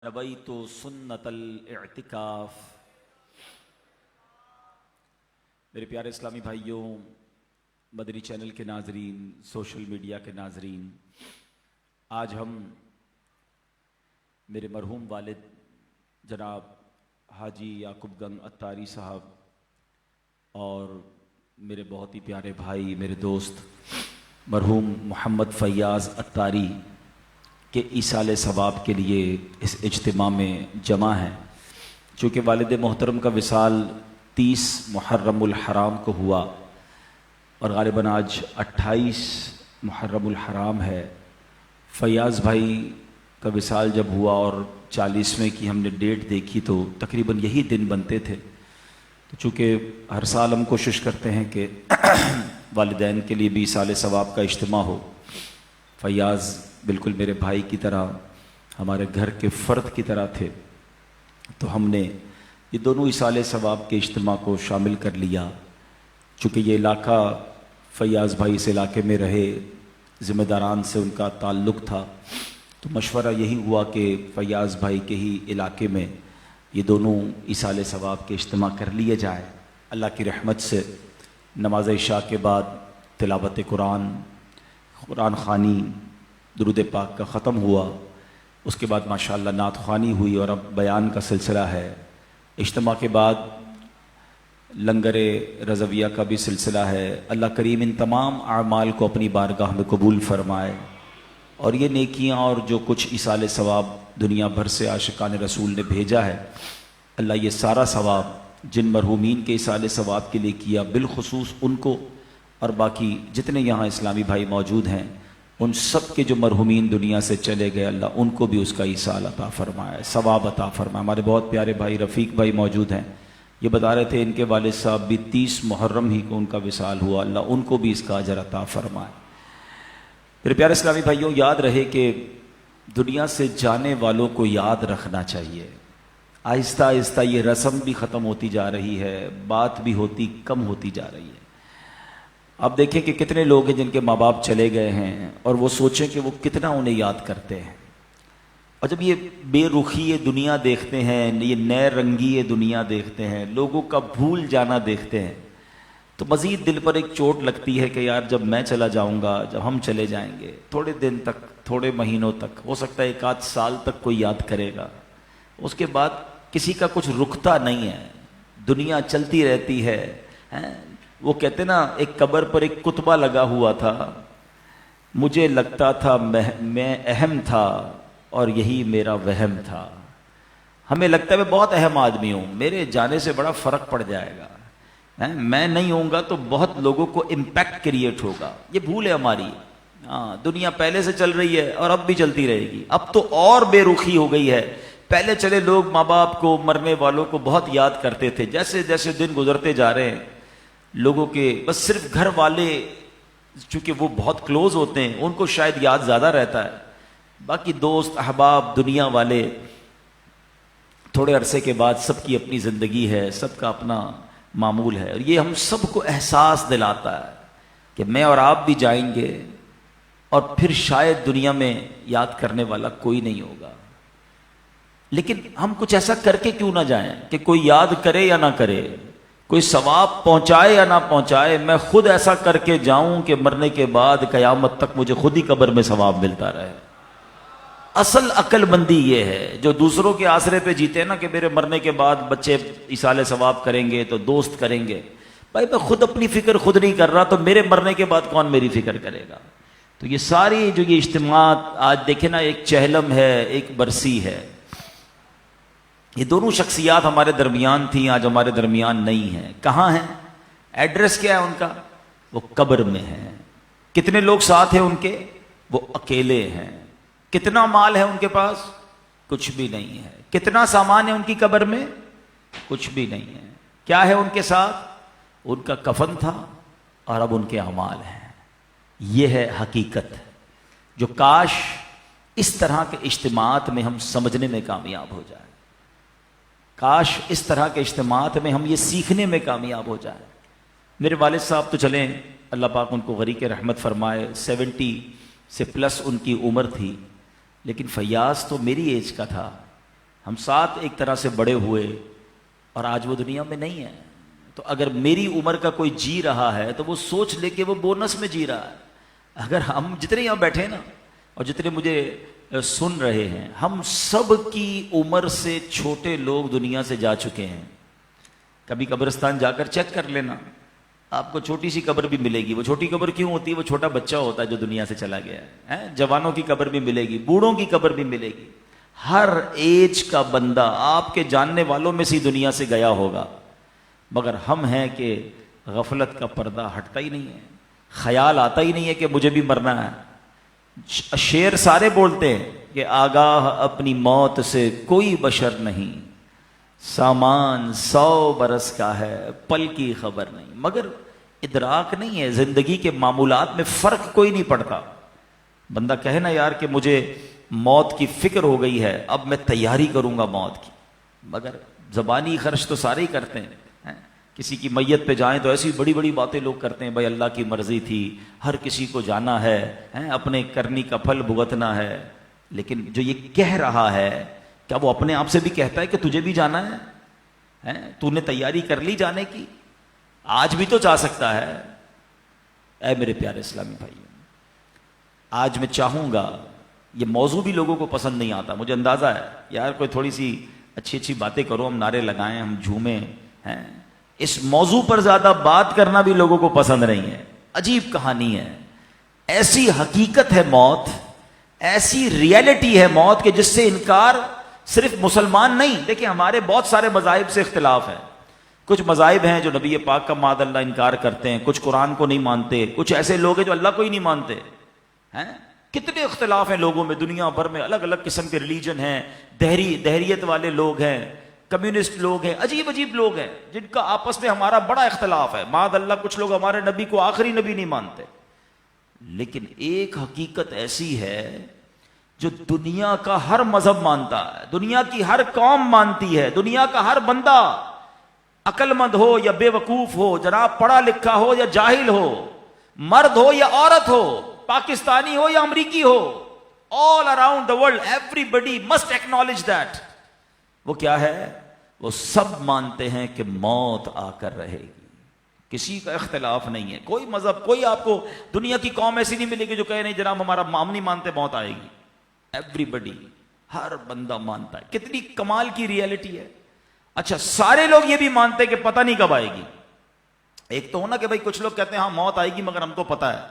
نویت سنت الاعتکاف۔ میرے پیارے اسلامی بھائیوں، مدنی چینل کے ناظرین، سوشل میڈیا کے ناظرین، آج ہم میرے مرحوم والد جناب حاجی یعقوب گنگ عطاری صاحب اور میرے بہت ہی پیارے بھائی، میرے دوست مرحوم محمد فیاض عطاری کے ایصال ثواب کے لیے اس اجتماع میں جمع ہیں۔ چونکہ والد محترم کا وصال 30 محرم الحرام کو ہوا اور غالباً آج 28 محرم الحرام ہے۔ فیاض بھائی کا وصال جب ہوا اور 40ویں کی ہم نے ڈیٹ دیکھی تو تقریباً یہی دن بنتے تھے۔ تو چونکہ ہر سال ہم کوشش کرتے ہیں کہ والدین کے لیے بھی ایصال ثواب کا اجتماع ہو، فیاض بالکل میرے بھائی کی طرح، ہمارے گھر کے فرد کی طرح تھے، تو ہم نے یہ دونوں ایصال ثواب کے اجتماع کو شامل کر لیا۔ چونکہ یہ علاقہ فیاض بھائی اس علاقے میں رہے، ذمہ داران سے ان کا تعلق تھا، تو مشورہ یہی ہوا کہ فیاض بھائی کے ہی علاقے میں یہ دونوں ایصال ثواب کے اجتماع کر لیے جائے۔ اللہ کی رحمت سے نماز عشاء کے بعد تلاوت قرآن خوانی، درود پاک کا ختم ہوا، اس کے بعد ماشاءاللہ نعت خوانی ہوئی اور اب بیان کا سلسلہ ہے۔ اجتماع کے بعد لنگر رضویہ کا بھی سلسلہ ہے۔ اللہ کریم ان تمام اعمال کو اپنی بارگاہ میں قبول فرمائے، اور یہ نیکیاں اور جو کچھ ایصال ثواب دنیا بھر سے عاشقان رسول نے بھیجا ہے، اللہ یہ سارا ثواب جن مرحومین کے ایصال ثواب کے لیے کیا، بالخصوص ان کو اور باقی جتنے یہاں اسلامی بھائی موجود ہیں، ان سب کے جو مرحومین دنیا سے چلے گئے، اللہ ان کو بھی اس کا ایصال عطا فرمائے، ثواب عطا فرمائے۔ ہمارے بہت پیارے بھائی رفیق بھائی موجود ہیں، یہ بتا رہے تھے ان کے والد صاحب بھی 30 محرم ہی کو ان کا وصال ہوا، اللہ ان کو بھی اس کا اجر عطا فرمائے۔ میرے پیارے اسلامی بھائیوں، یاد رہے کہ دنیا سے جانے والوں کو یاد رکھنا چاہیے۔ آہستہ آہستہ یہ رسم بھی ختم ہوتی جا رہی ہے، بات بھی کم ہوتی جا رہی ہے۔ آپ دیکھیں کہ کتنے لوگ ہیں جن کے ماں باپ چلے گئے ہیں اور وہ سوچیں کہ وہ کتنا انہیں یاد کرتے ہیں، اور جب یہ بے رخی دنیا دیکھتے ہیں، یہ نئے رنگی دنیا دیکھتے ہیں، لوگوں کا بھول جانا دیکھتے ہیں، تو مزید دل پر ایک چوٹ لگتی ہے کہ یار جب میں چلا جاؤں گا، جب ہم چلے جائیں گے، تھوڑے دن تک، تھوڑے مہینوں تک، ہو سکتا ہے 1 آدھ سال تک کوئی یاد کرے گا، اس کے بعد کسی کا کچھ رکتا نہیں ہے، دنیا چلتی رہتی ہے۔ وہ کہتے نا، ایک قبر پر ایک کتبہ لگا ہوا تھا، مجھے لگتا تھا میں اہم تھا اور یہی میرا وہم تھا۔ ہمیں لگتا ہے میں بہت اہم آدمی ہوں، میرے جانے سے بڑا فرق پڑ جائے گا، میں نہیں ہوں گا تو بہت لوگوں کو امپیکٹ کریٹ ہوگا۔ یہ بھول ہے ہماری۔ دنیا پہلے سے چل رہی ہے اور اب بھی چلتی رہے گی۔ اب تو اور بے رخی ہو گئی ہے۔ پہلے چلے لوگ ماں باپ کو، مرنے والوں کو بہت یاد کرتے تھے، جیسے جیسے دن گزرتے جا رہے ہیں لوگوں کے بس صرف گھر والے، چونکہ وہ بہت کلوز ہوتے ہیں، ان کو شاید یاد زیادہ رہتا ہے، باقی دوست احباب دنیا والے تھوڑے عرصے کے بعد سب کی اپنی زندگی ہے، سب کا اپنا معمول ہے، اور یہ ہم سب کو احساس دلاتا ہے کہ میں اور آپ بھی جائیں گے، اور پھر شاید دنیا میں یاد کرنے والا کوئی نہیں ہوگا۔ لیکن ہم کچھ ایسا کر کے کیوں نہ جائیں کہ کوئی یاد کرے یا نہ کرے، کوئی ثواب پہنچائے یا نہ پہنچائے، میں خود ایسا کر کے جاؤں کہ مرنے کے بعد قیامت تک مجھے خود ہی قبر میں ثواب ملتا رہے۔ اصل عقل مندی یہ ہے، جو دوسروں کے آسرے پہ جیتے ہیں نا کہ میرے مرنے کے بعد بچے ایصال ثواب کریں گے تو دوست کریں گے، بھائی میں خود اپنی فکر خود نہیں کر رہا تو میرے مرنے کے بعد کون میری فکر کرے گا؟ تو یہ ساری جو یہ اجتماعات آج دیکھیں نا، ایک چہلم ہے، ایک برسی ہے۔ یہ دونوں شخصیات ہمارے درمیان تھیں، آج ہمارے درمیان نہیں ہیں۔ کہاں ہیں؟ ایڈریس کیا ہے ان کا؟ وہ قبر میں ہیں۔ کتنے لوگ ساتھ ہیں ان کے؟ وہ اکیلے ہیں۔ کتنا مال ہے ان کے پاس؟ کچھ بھی نہیں ہے۔ کتنا سامان ہے ان کی قبر میں؟ کچھ بھی نہیں ہے۔ کیا ہے ان کے ساتھ؟ ان کا کفن تھا اور اب ان کے اعمال ہیں۔ یہ ہے حقیقت، جو کاش اس طرح کے اجتماعات میں ہم سمجھنے میں کامیاب ہو جائیں، کاش اس طرح کے اجتماعات میں ہم یہ سیکھنے میں کامیاب ہو جائیں۔ میرے والد صاحب تو چلیں، اللہ پاک ان کو غریق رحمت فرمائے، 70 سے پلس ان کی عمر تھی، لیکن فیاض تو میری ایج کا تھا، ہم ساتھ ایک طرح سے بڑے ہوئے اور آج وہ دنیا میں نہیں ہے. تو اگر میری عمر کا کوئی جی رہا ہے تو وہ سوچ لے کہ وہ بونس میں جی رہا ہے. اگر ہم جتنے یہاں بیٹھے نا اور جتنے مجھے سن رہے ہیں، ہم سب کی عمر سے چھوٹے لوگ دنیا سے جا چکے ہیں. کبھی قبرستان جا کر چیک کر لینا، آپ کو چھوٹی سی قبر بھی ملے گی. وہ چھوٹی قبر کیوں ہوتی ہے؟ وہ چھوٹا بچہ ہوتا ہے جو دنیا سے چلا گیا ہے. جوانوں کی قبر بھی ملے گی، بوڑھوں کی قبر بھی ملے گی. ہر ایج کا بندہ آپ کے جاننے والوں میں سے دنیا سے گیا ہوگا، مگر ہم ہیں کہ غفلت کا پردہ ہٹتا ہی نہیں ہے. خیال آتا ہی نہیں ہے کہ مجھے بھی مرنا ہے. شعر سارے بولتے ہیں کہ آگاہ اپنی موت سے کوئی بشر نہیں، سامان 100 برس کا ہے پل کی خبر نہیں. مگر ادراک نہیں ہے، زندگی کے معمولات میں فرق کوئی نہیں پڑتا. بندہ کہے نا یار کہ مجھے موت کی فکر ہو گئی ہے، اب میں تیاری کروں گا موت کی، مگر زبانی خرچ تو سارے ہی کرتے ہیں. کسی کی میت پہ جائیں تو ایسی بڑی بڑی باتیں لوگ کرتے ہیں، بھائی اللہ کی مرضی تھی، ہر کسی کو جانا ہے، اپنے کرنی کا پھل بھگتنا ہے. لیکن جو یہ کہہ رہا ہے، کیا وہ اپنے آپ سے بھی کہتا ہے کہ تجھے بھی جانا ہے؟ تو نے تیاری کر لی جانے کی؟ آج بھی تو جا سکتا ہے. اے میرے پیارے اسلامی بھائیوں، آج میں چاہوں گا، یہ موضوع بھی لوگوں کو پسند نہیں آتا، مجھے اندازہ ہے یار کوئی تھوڑی سی اچھی اچھی باتیں کرو، ہم نعرے لگائیں، ہم جھومیں. اس موضوع پر زیادہ بات کرنا بھی لوگوں کو پسند نہیں ہے. عجیب کہانی ہے، ایسی حقیقت ہے موت، ایسی ریئلٹی ہے موت کہ جس سے انکار صرف مسلمان نہیں. دیکھیں ہمارے بہت سارے مذاہب سے اختلاف ہے. کچھ مذاہب ہیں جو نبی پاک کا معاذ اللہ انکار کرتے ہیں، کچھ قرآن کو نہیں مانتے، کچھ ایسے لوگ ہیں جو اللہ کو ہی نہیں مانتے ہیں. کتنے اختلاف ہیں لوگوں میں، دنیا بھر میں الگ الگ قسم کے ریلیجن ہیں. دہریت والے لوگ ہیں، کمیونسٹ لوگ ہیں، عجیب عجیب لوگ ہیں جن کا آپس میں ہمارا بڑا اختلاف ہے. معاذ اللہ کچھ لوگ ہمارے نبی کو آخری نبی نہیں مانتے. لیکن ایک حقیقت ایسی ہے جو دنیا کا ہر مذہب مانتا ہے، دنیا کی ہر قوم مانتی ہے، دنیا کا ہر بندہ، عقل مند ہو یا بے وقوف ہو، جناب پڑھا لکھا ہو یا جاہل ہو، مرد ہو یا عورت ہو، پاکستانی ہو یا امریکی ہو، all around the world everybody must acknowledge that. وہ کیا ہے؟ وہ سب مانتے ہیں کہ موت آ کر رہے گی. کسی کا اختلاف نہیں ہے. کوئی مذہب، کوئی آپ کو دنیا کی قوم ایسی نہیں ملے گی جو کہے نہیں جناب ہمارا ہم نہیں مانتے موت آئے گی. ایوری ہر بندہ مانتا ہے. کتنی کمال کی ریئلٹی ہے. اچھا سارے لوگ یہ بھی مانتے کہ پتہ نہیں کب آئے گی. ایک تو ہونا کہ بھائی کچھ لوگ کہتے ہیں ہاں موت آئے گی مگر ہم کو پتہ ہے.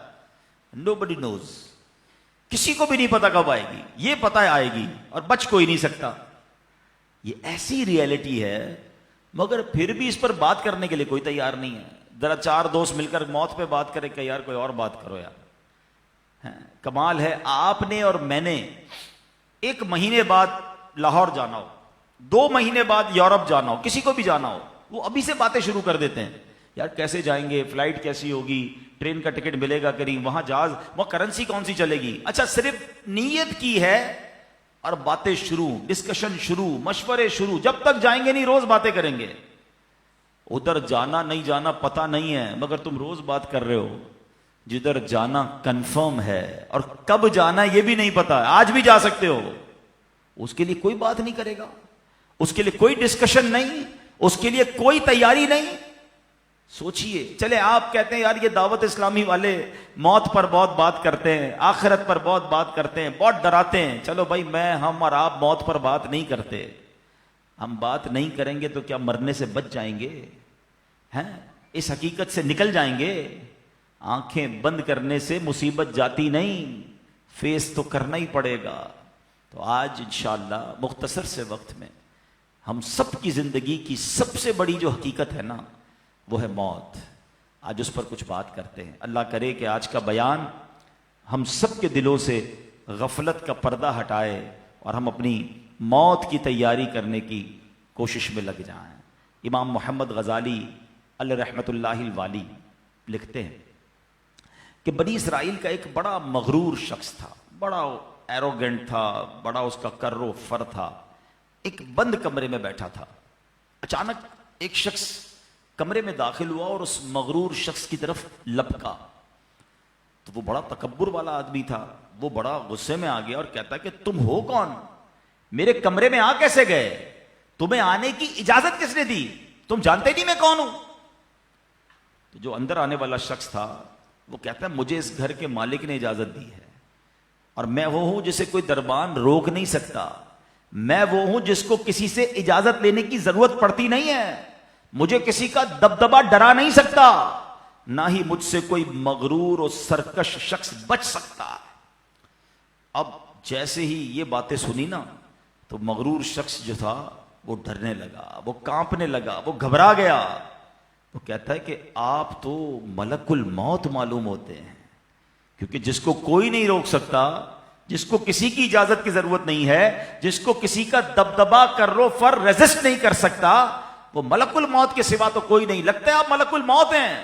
Nobody knows. کسی کو بھی نہیں پتا کب آئے گی. یہ پتہ ہے آئے گی اور بچ کوئی نہیں سکتا. یہ ایسی ریئلٹی ہے مگر پھر بھی اس پر بات کرنے کے لیے کوئی تیار نہیں ہے. ذرا 4 دوست مل کر موت پہ بات کرے کہ یار کوئی اور بات کرو یار. کمال ہے آپ نے اور میں نے 1 مہینے بعد لاہور جانا ہو، 2 مہینے بعد یورپ جانا ہو، کسی کو بھی جانا ہو، وہ ابھی سے باتیں شروع کر دیتے ہیں. یار کیسے جائیں گے، فلائٹ کیسی ہوگی، ٹرین کا ٹکٹ ملے گا کریں، وہاں جہاز، وہاں کرنسی کون سی چلے گی. اچھا صرف نیت کی ہے اور باتیں شروع، ڈسکشن شروع، مشورے شروع. جب تک جائیں گے نہیں روز باتیں کریں گے. ادھر جانا نہیں جانا پتہ نہیں ہے مگر تم روز بات کر رہے ہو. جدھر جانا کنفرم ہے اور کب جانا یہ بھی نہیں پتا. آج بھی جا سکتے ہو. اس کے لیے کوئی بات نہیں کرے گا، اس کے لیے کوئی ڈسکشن نہیں، اس کے لیے کوئی تیاری نہیں. سوچئے. چلے آپ کہتے ہیں یار یہ دعوت اسلامی والے موت پر بہت بات کرتے ہیں، آخرت پر بہت بات کرتے ہیں، بہت ڈراتے ہیں. چلو بھائی ہم اور آپ موت پر بات نہیں کرتے. ہم بات نہیں کریں گے تو کیا مرنے سے بچ جائیں گے؟ اس حقیقت سے نکل جائیں گے؟ آنکھیں بند کرنے سے مصیبت جاتی نہیں، فیس تو کرنا ہی پڑے گا. تو آج انشاءاللہ مختصر سے وقت میں ہم سب کی زندگی کی سب سے بڑی جو حقیقت ہے نا وہ ہے موت. آج اس پر کچھ بات کرتے ہیں. اللہ کرے کہ آج کا بیان ہم سب کے دلوں سے غفلت کا پردہ ہٹائے اور ہم اپنی موت کی تیاری کرنے کی کوشش میں لگ جائیں. امام محمد غزالی علیہ رحمۃ اللہ الوالی لکھتے ہیں کہ بنی اسرائیل کا ایک بڑا مغرور شخص تھا، بڑا ایروگنٹ تھا، بڑا اس کا کر و فر تھا. ایک بند کمرے میں بیٹھا تھا. اچانک ایک شخص کمرے میں داخل ہوا اور اس مغرور شخص کی طرف لپکا. تو وہ بڑا تکبر والا آدمی تھا، وہ بڑا غصے میں آ گیا اور کہتا کہ تم ہو کون؟ میرے کمرے میں آ کیسے گئے؟ تمہیں آنے کی اجازت کس نے دی؟ تم جانتے نہیں میں کون ہوں؟ تو جو اندر آنے والا شخص تھا وہ کہتا ہے مجھے اس گھر کے مالک نے اجازت دی ہے، اور میں وہ ہوں جسے کوئی دربان روک نہیں سکتا، میں وہ ہوں جس کو کسی سے اجازت لینے کی ضرورت پڑتی نہیں ہے، مجھے کسی کا دبدبا ڈرا نہیں سکتا، نہ ہی مجھ سے کوئی مغرور اور سرکش شخص بچ سکتا۔ اب جیسے ہی یہ باتیں سنی نا تو مغرور شخص جو تھا وہ ڈرنے لگا، وہ کانپنے لگا، وہ گھبرا گیا۔ وہ کہتا ہے کہ آپ تو ملک الموت معلوم ہوتے ہیں، کیونکہ جس کو کوئی نہیں روک سکتا، جس کو کسی کی اجازت کی ضرورت نہیں ہے، جس کو کسی کا دبدبا کر رو فر ریزسٹ نہیں کر سکتا، وہ ملک الموت کے سوا تو کوئی نہیں، لگتا ہے آپ ملک الموت ہیں؟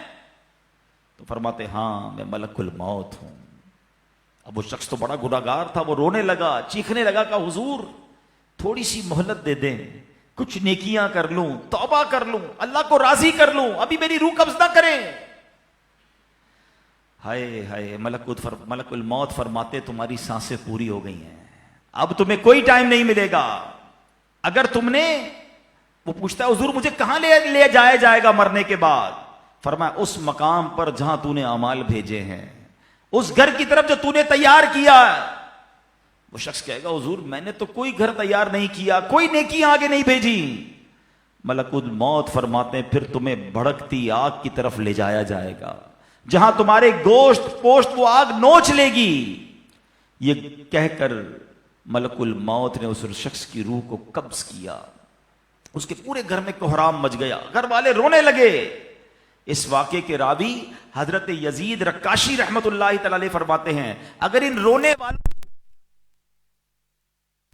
تو فرماتے ہاں میں ملک الموت ہوں۔ اب وہ شخص تو بڑا گناہگار تھا، وہ رونے لگا، چیخنے لگا کہ حضور تھوڑی سی مہلت دے دیں، کچھ نیکیاں کر لوں، توبہ کر لوں، اللہ کو راضی کر لوں، ابھی میری روح قبض نہ کریں۔ ہائے ہائے، ملک الموت فرماتے تمہاری سانسیں پوری ہو گئی ہیں، اب تمہیں کوئی ٹائم نہیں ملے گا۔ اگر تم نے، وہ پوچھتا ہے حضور مجھے کہاں لے جایا جائے گا مرنے کے بعد؟ فرمایا اس مقام پر جہاں تو نے اعمال بھیجے ہیں، اس گھر کی طرف جو تو نے تیار کیا ہے۔ وہ شخص کہے گا حضور میں نے تو کوئی گھر تیار نہیں کیا، کوئی نیکی آگے نہیں بھیجی۔ ملک الموت فرماتے ہیں پھر تمہیں بھڑکتی آگ کی طرف لے جایا جائے گا، جہاں تمہارے گوشت پوشت وہ آگ نوچ لے گی۔ یہ کہہ کر ملک الموت نے اس شخص کی روح کو قبض کیا، اس کے پورے گھر میں کوہرام مچ گیا، گھر والے رونے لگے۔ اس واقعے کے راوی حضرت یزید رکاشی رحمت اللہ تعالی علیہ فرماتے ہیں اگر ان رونے والوں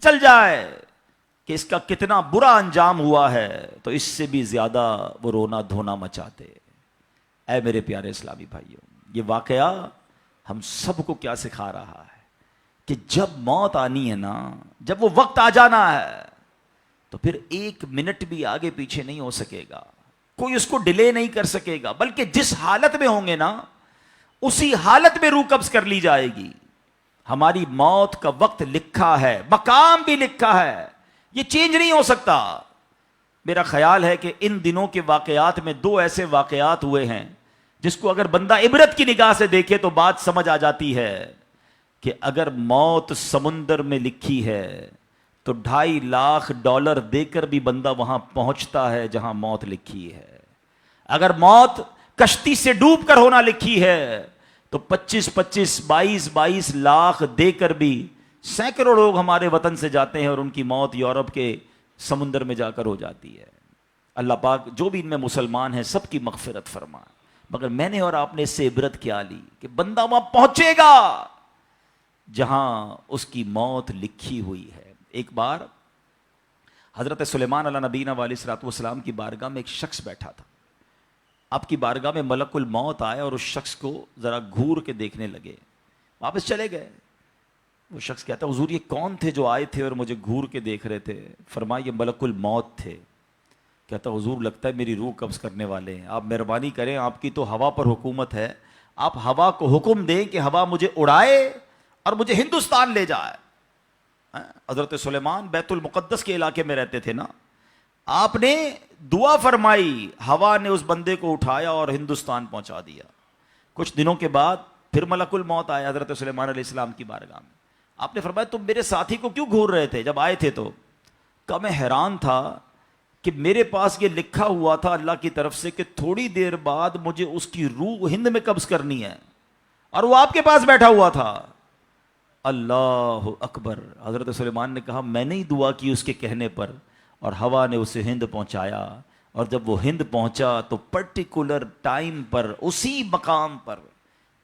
چل جائے کہ اس کا کتنا برا انجام ہوا ہے تو اس سے بھی زیادہ وہ رونا دھونا مچاتے۔ اے میرے پیارے اسلامی بھائیوں، یہ واقعہ ہم سب کو کیا سکھا رہا ہے کہ جب موت آنی ہے نا، جب وہ وقت آ جانا ہے تو پھر ایک منٹ بھی آگے پیچھے نہیں ہو سکے گا، کوئی اس کو ڈیلے نہیں کر سکے گا، بلکہ جس حالت میں ہوں گے نا اسی حالت میں روح قبض کر لی جائے گی۔ ہماری موت کا وقت لکھا ہے، مقام بھی لکھا ہے، یہ چینج نہیں ہو سکتا۔ میرا خیال ہے کہ ان دنوں کے واقعات میں دو ایسے واقعات ہوئے ہیں جس کو اگر بندہ عبرت کی نگاہ سے دیکھے تو بات سمجھ آ جاتی ہے کہ اگر موت سمندر میں لکھی ہے تو $2.5 دے کر بھی بندہ وہاں پہنچتا ہے جہاں موت لکھی ہے۔ اگر موت کشتی سے ڈوب کر ہونا لکھی ہے تو 22 لاکھ دے کر بھی سینکڑوں لوگ ہمارے وطن سے جاتے ہیں اور ان کی موت یورپ کے سمندر میں جا کر ہو جاتی ہے۔ اللہ پاک جو بھی ان میں مسلمان ہیں سب کی مغفرت فرمائے، مگر میں نے اور آپ نے اس سے عبرت کیا لی کہ بندہ وہاں پہنچے گا جہاں اس کی موت لکھی ہوئی ہے۔ ایک بار حضرت سلیمان علیہ نبینا علیہ الصلوۃ والسلام کی بارگاہ میں ایک شخص بیٹھا تھا۔ آپ کی بارگاہ میں ملک الموت آئے اور اس شخص کو ذرا گھور کے دیکھنے لگے، واپس چلے گئے۔ وہ شخص کہتا حضور یہ کون تھے جو آئے تھے اور مجھے گھور کے دیکھ رہے تھے؟ فرمایا یہ ملک الموت تھے۔ کہتا حضور لگتا ہے میری روح قبض کرنے والے ہیں، آپ مہربانی کریں، آپ کی تو ہوا پر حکومت ہے، آپ ہوا کو حکم دیں کہ ہوا مجھے اڑائے اور مجھے ہندوستان لے جائے۔ حضرت سلیمان بیت المقدس کے علاقے میں رہتے تھے نا، آپ نے دعا فرمائی، ہوا نے اس بندے کو اٹھایا اور ہندوستان پہنچا دیا۔ کچھ دنوں کے بعد پھر ملک الموت آیا حضرت سلیمان علیہ السلام کی بارگاہ میں۔ آپ نے فرمایا تم میرے ساتھی کو کیوں گھور رہے تھے جب آئے تھے؟ تو کہا میں حیران تھا کہ میرے پاس یہ لکھا ہوا تھا اللہ کی طرف سے کہ تھوڑی دیر بعد مجھے اس کی روح ہند میں قبض کرنی ہے، اور وہ آپ کے پاس بیٹھا ہوا تھا۔ اللہ اکبر۔ حضرت سلیمان نے کہا میں نے ہی دعا کی اس کے کہنے پر، اور ہوا نے اسے ہند پہنچایا، اور جب وہ ہند پہنچا تو پرٹیکولر ٹائم پر اسی مقام پر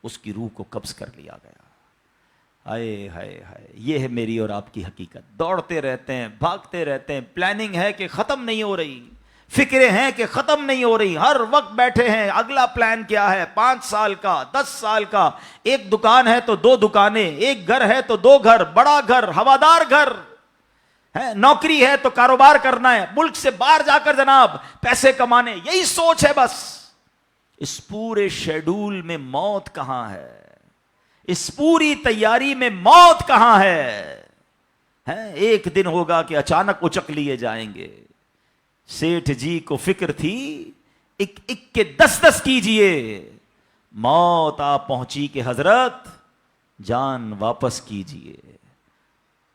اس کی روح کو قبض کر لیا گیا۔ ہائے ہائے ہائے، یہ ہے میری اور آپ کی حقیقت۔ دوڑتے رہتے ہیں، بھاگتے رہتے ہیں، پلاننگ ہے کہ ختم نہیں ہو رہی، فکریں ہیں کہ ختم نہیں ہو رہی، ہر وقت بیٹھے ہیں اگلا پلان کیا ہے، 5 سال کا، 10 سال کا، ایک دکان ہے تو 2 دکانیں، ایک گھر ہے تو 2 گھر، بڑا گھر، ہوادار گھر ہے، نوکری ہے تو کاروبار کرنا ہے، ملک سے باہر جا کر جناب پیسے کمانے، یہی سوچ ہے بس۔ اس پورے شیڈول میں موت کہاں ہے؟ اس پوری تیاری میں موت کہاں ہے؟ ہیں ایک دن ہوگا کہ اچانک اچک لیے جائیں گے. سیٹھ جی کو فکر تھی ایک ایک کے 10 کیجئے, موت آ پہنچی کہ حضرت جان واپس کیجئے.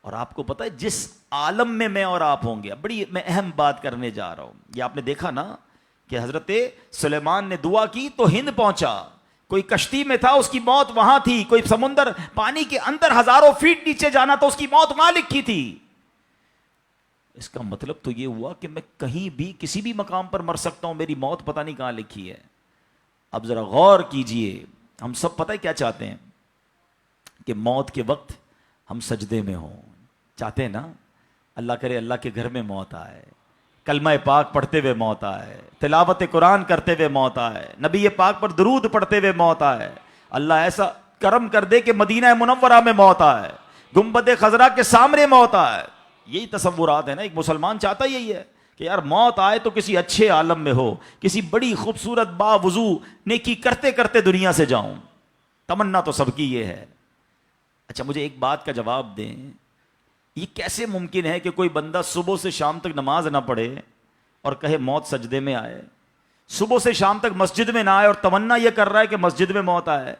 اور آپ کو پتا ہے جس عالم میں میں اور آپ ہوں گے, بڑی میں اہم بات کرنے جا رہا ہوں. یہ آپ نے دیکھا نا کہ حضرت سلیمان نے دعا کی تو ہند پہنچا, کوئی کشتی میں تھا اس کی موت وہاں تھی, کوئی سمندر پانی کے اندر ہزاروں فیٹ نیچے جانا تو اس کی موت وہاں لکھی تھی. اس کا مطلب تو یہ ہوا کہ میں کہیں بھی کسی بھی مقام پر مر سکتا ہوں, میری موت پتہ نہیں کہاں لکھی ہے. اب ذرا غور کیجئے, ہم سب پتہ ہے کیا چاہتے ہیں کہ موت کے وقت ہم سجدے میں ہوں. چاہتے ہیں نا اللہ کرے اللہ کے گھر میں موت آئے, کلمہ پاک پڑھتے ہوئے موت آئے, تلاوت قرآن کرتے ہوئے موت آئے, نبی پاک پر درود پڑھتے ہوئے موت آئے. اللہ ایسا کرم کر دے کہ مدینہ منورہ میں موت آئے, گنبد خضرا کے سامنے موت آئے. یہی تصورات ہے نا, ایک مسلمان چاہتا یہی ہے کہ یار موت آئے تو کسی اچھے عالم میں ہو, کسی بڑی خوبصورت باوضو نیکی کرتے کرتے دنیا سے جاؤں. تمنا تو سب کی یہ ہے. اچھا مجھے ایک بات کا جواب دیں, یہ کیسے ممکن ہے کہ کوئی بندہ صبح سے شام تک نماز نہ پڑھے اور کہے موت سجدے میں آئے, صبح سے شام تک مسجد میں نہ آئے اور تمنا یہ کر رہا ہے کہ مسجد میں موت آئے,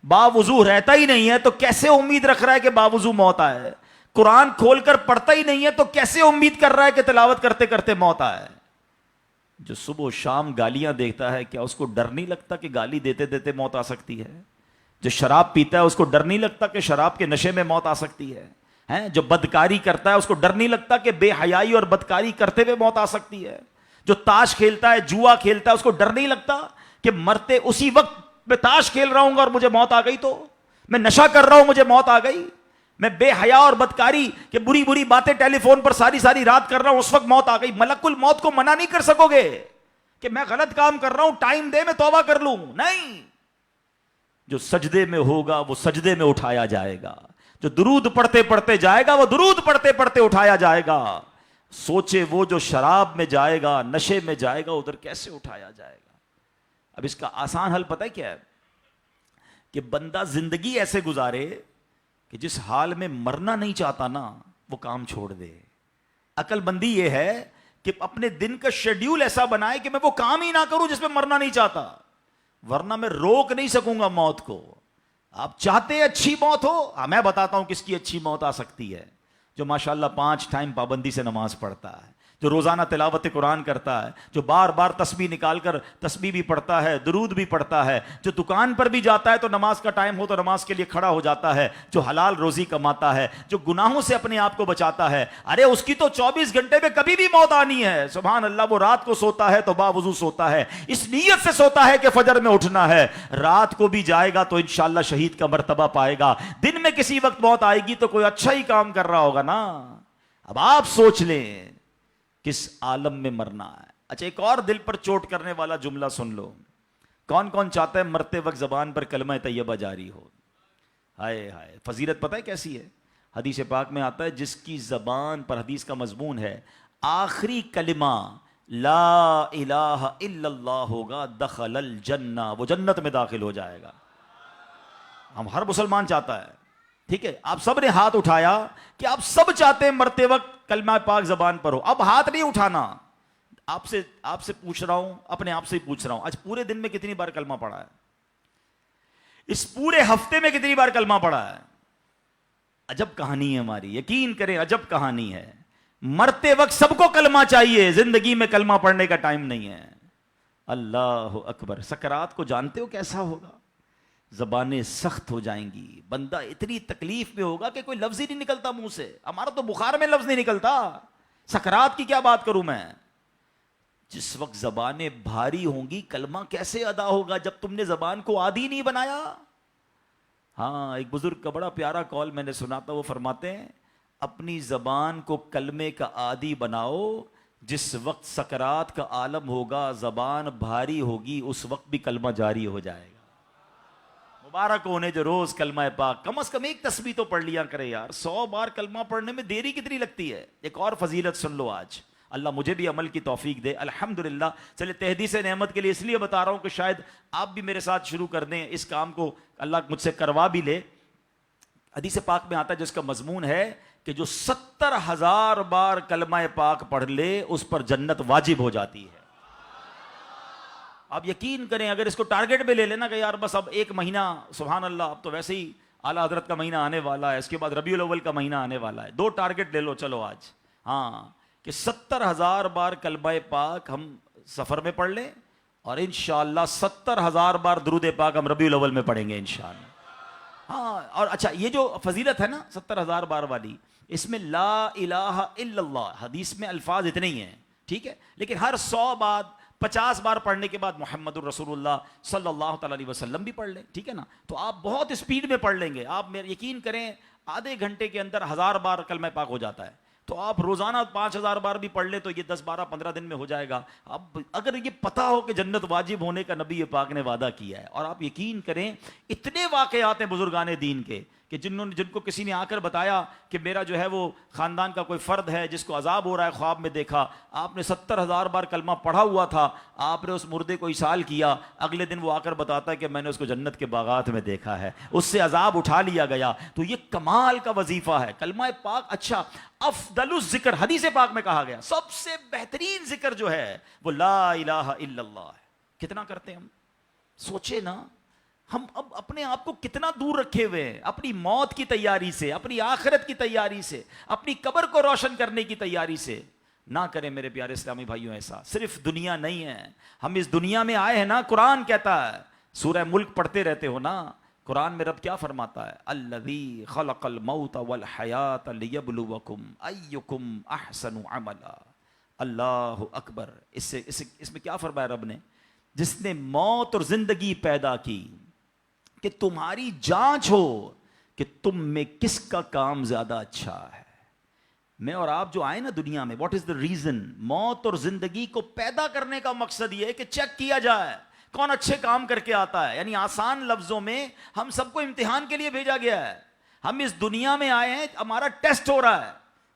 باوضو رہتا ہی نہیں ہے تو کیسے امید رکھ رہا ہے کہ باوضو موت آئے, قرآن کھول کر پڑھتا ہی نہیں ہے تو کیسے امید کر رہا ہے کہ تلاوت کرتے کرتے موت آئے. جو صبح و شام گالیاں دیکھتا ہے کیا اس کو ڈر نہیں لگتا کہ گالی دیتے دیتے موت آ سکتی ہے؟ جو شراب پیتا ہے اس کو ڈر نہیں لگتا کہ شراب کے نشے میں موت آ سکتی ہے؟ جو بدکاری کرتا ہے اس کو ڈر نہیں لگتا کہ بے حیائی اور بدکاری کرتے ہوئے موت آ سکتی ہے؟ جو تاش کھیلتا ہے, جوا کھیلتا ہے, اس کو ڈر نہیں لگتا کہ مرتے اسی وقت میں تاش کھیل رہا ہوں گا اور مجھے موت آ گئی, تو میں نشہ کر رہا ہوں مجھے موت آ گئی, میں بے حیا اور بدکاری کہ بری بری باتیں ٹیلی فون پر ساری ساری رات کر رہا ہوں اس وقت موت آ گئی. ملک الموت کو منع نہیں کر سکو گے کہ میں غلط کام کر رہا ہوں, ٹائم دے میں توبہ کر لوں. نہیں, جو سجدے میں ہوگا وہ سجدے میں اٹھایا جائے گا, جو درود پڑھتے پڑھتے جائے گا وہ درود پڑھتے پڑھتے اٹھایا جائے گا. سوچے وہ جو شراب میں جائے گا, نشے میں جائے گا, ادھر کیسے اٹھایا جائے گا؟ اب اس کا آسان حل پتہ ہے کیا ہے؟ کہ بندہ زندگی ایسے گزارے کہ جس حال میں مرنا نہیں چاہتا نا وہ کام چھوڑ دے. عقل بندی یہ ہے کہ اپنے دن کا شیڈیول ایسا بنائے کہ میں وہ کام ہی نہ کروں جس میں مرنا نہیں چاہتا, ورنہ میں روک نہیں سکوں گا موت کو. آپ چاہتے ہیں اچھی موت ہو؟ میں بتاتا ہوں کس کی اچھی موت آ سکتی ہے. جو ماشاءاللہ 5 ٹائم پابندی سے نماز پڑھتا ہے, جو روزانہ تلاوت قرآن کرتا ہے, جو بار بار تسبیح نکال کر تسبیح بھی پڑھتا ہے, درود بھی پڑھتا ہے, جو دکان پر بھی جاتا ہے تو نماز کا ٹائم ہو تو نماز کے لیے کھڑا ہو جاتا ہے, جو حلال روزی کماتا ہے, جو گناہوں سے اپنے آپ کو بچاتا ہے. ارے اس کی تو 24 گھنٹے میں کبھی بھی موت آنی ہے. سبحان اللہ, وہ رات کو سوتا ہے تو باوضو سوتا ہے, اس نیت سے سوتا ہے کہ فجر میں اٹھنا ہے. رات کو بھی جائے گا تو انشاءاللہ شہید کا مرتبہ پائے گا. دن میں کسی وقت موت آئے گی تو کوئی اچھا ہی کام کر رہا ہوگا نا. اب آپ سوچ لیں کس عالم میں مرنا ہے. اچھا ایک اور دل پر چوٹ کرنے والا جملہ سن لو. کون کون چاہتا ہے مرتے وقت زبان پر کلمہ طیبہ جاری ہو؟ ہائے ہائے, فضیلت پتہ ہے کیسی ہے؟ حدیث پاک میں آتا ہے جس کی زبان پر, حدیث کا مضمون ہے, آخری کلمہ لا الہ الا اللہ ہوگا, دخل الجنہ, وہ جنت میں داخل ہو جائے گا. ہم ہر مسلمان چاہتا ہے. ٹھیک ہے, آپ سب نے ہاتھ اٹھایا کہ آپ سب چاہتے ہیں مرتے وقت کلمہ پاک زبان پر ہو. اب ہاتھ نہیں اٹھانا, آپ سے پوچھ رہا ہوں, اپنے آپ سے ہی پوچھ رہا ہوں, آج پورے دن میں کتنی بار کلمہ پڑھا ہے؟ اس پورے ہفتے میں کتنی بار کلمہ پڑھا ہے؟ عجب کہانی ہے ہماری, یقین کریں عجب کہانی ہے. مرتے وقت سب کو کلمہ چاہیے, زندگی میں کلمہ پڑھنے کا ٹائم نہیں ہے. اللہ اکبر. سکرات کو جانتے ہو کیسا ہوگا؟ زبانیں سخت ہو جائیں گی, بندہ اتنی تکلیف میں ہوگا کہ کوئی لفظ ہی نہیں نکلتا منہ سے. ہمارا تو بخار میں لفظ نہیں نکلتا, سکرات کی کیا بات کروں میں. جس وقت زبانیں بھاری ہوں گی کلمہ کیسے ادا ہوگا جب تم نے زبان کو عادی نہیں بنایا. ہاں, ایک بزرگ کا بڑا پیارا کال میں نے سنا تھا, وہ فرماتے ہیں اپنی زبان کو کلمے کا عادی بناؤ, جس وقت سکرات کا عالم ہوگا زبان بھاری ہوگی اس وقت بھی کلمہ جاری ہو جائے گا. مبارک ہونے جو روز کلمہ پاک, کم از کم ایک تسبیح تو پڑھ لیا کرے یار. 100 بار کلمہ پڑھنے میں دیری کتنی لگتی ہے. ایک اور فضیلت سن لو آج, اللہ مجھے بھی عمل کی توفیق دے الحمدللہ. چلے تحدیث نعمت کے لیے اس لیے بتا رہا ہوں کہ شاید آپ بھی میرے ساتھ شروع کر دیں اس کام کو, اللہ مجھ سے کروا بھی لے. حدیث پاک میں آتا ہے جس کا مضمون ہے کہ جو 70,000 بار کلمہ پاک پڑھ لے اس پر جنت واجب ہو جاتی ہے. آپ یقین کریں اگر اس کو ٹارگٹ پہ لے لینا کہ یار بس اب ایک مہینہ، سبحان اللہ، اب تو ویسے ہی اعلیٰ حضرت کا مہینہ آنے والا ہے، اس کے بعد ربیع الاول کا مہینہ آنے والا ہے، 2 ٹارگٹ لے لو چلو آج، ہاں، کہ 70,000 بار کلمہ پاک ہم سفر میں پڑھ لیں اور انشاءاللہ 70,000 بار درود پاک ہم ربیع الاول میں پڑھیں گے انشاءاللہ. ہاں، اور اچھا یہ جو فضیلت ہے نا 70,000 بار والی، اس میں لا الہ الا اللہ حدیث میں الفاظ اتنے ہی ہیں، ٹھیک ہے، لیکن ہر 100 بعد 50 بار پڑھنے کے بعد محمد الرسول اللہ صلی اللہ تعالیٰ علیہ وسلم بھی پڑھ لیں، ٹھیک ہے نا، تو آپ بہت اسپیڈ میں پڑھ لیں گے. آپ یقین کریں آدھے گھنٹے کے اندر 1000 بار کلمہ پاک ہو جاتا ہے. تو آپ روزانہ 5000 بار بھی پڑھ لیں تو یہ 10 12 15 دن میں ہو جائے گا. اب اگر یہ پتہ ہو کہ جنت واجب ہونے کا نبی پاک نے وعدہ کیا ہے، اور آپ یقین کریں اتنے واقعات ہیں بزرگان دین کے کہ جن کو کسی نے آ کر بتایا کہ میرا جو ہے وہ خاندان کا کوئی فرد ہے جس کو عذاب ہو رہا ہے، خواب میں دیکھا، آپ نے 70,000 بار کلمہ پڑھا ہوا تھا، آپ نے اس مردے کو ایصال کیا، اگلے دن وہ آ کر بتاتا ہے کہ میں نے اس کو جنت کے باغات میں دیکھا ہے، اس سے عذاب اٹھا لیا گیا. تو یہ کمال کا وظیفہ ہے کلمہ پاک. اچھا، افضل الذکر حدیث پاک میں کہا گیا سب سے بہترین ذکر جو ہے وہ لا الہ الا اللہ ہے. کتنا کرتے ہیں ہم؟ سوچے نا، ہم اب اپنے آپ کو کتنا دور رکھے ہوئے ہیں اپنی موت کی تیاری سے، اپنی آخرت کی تیاری سے، اپنی قبر کو روشن کرنے کی تیاری سے. نہ کریں میرے پیارے اسلامی بھائیوں ایسا. صرف دنیا نہیں ہے، ہم اس دنیا میں آئے ہیں نا. قرآن کہتا ہے، سورہ ملک پڑھتے رہتے ہو نا، قرآن میں رب کیا فرماتا ہے؟ الذی خلق الموت والحیات لیبلوکم ایکم احسن عملا. اللہ اکبر. اس میں کیا فرمایا رب نے؟ جس نے موت اور زندگی پیدا کی کہ تمہاری جانچ ہو کہ تم میں کس کا کام زیادہ اچھا ہے. میں اور آپ جو آئے نا دنیا میں، واٹ از دا ریزن؟ موت اور زندگی کو پیدا کرنے کا مقصد یہ ہے کہ چیک کیا جائے کون اچھے کام کر کے آتا ہے. یعنی آسان لفظوں میں ہم سب کو امتحان کے لیے بھیجا گیا ہے. ہم اس دنیا میں آئے ہیں، ہمارا ٹیسٹ ہو رہا ہے.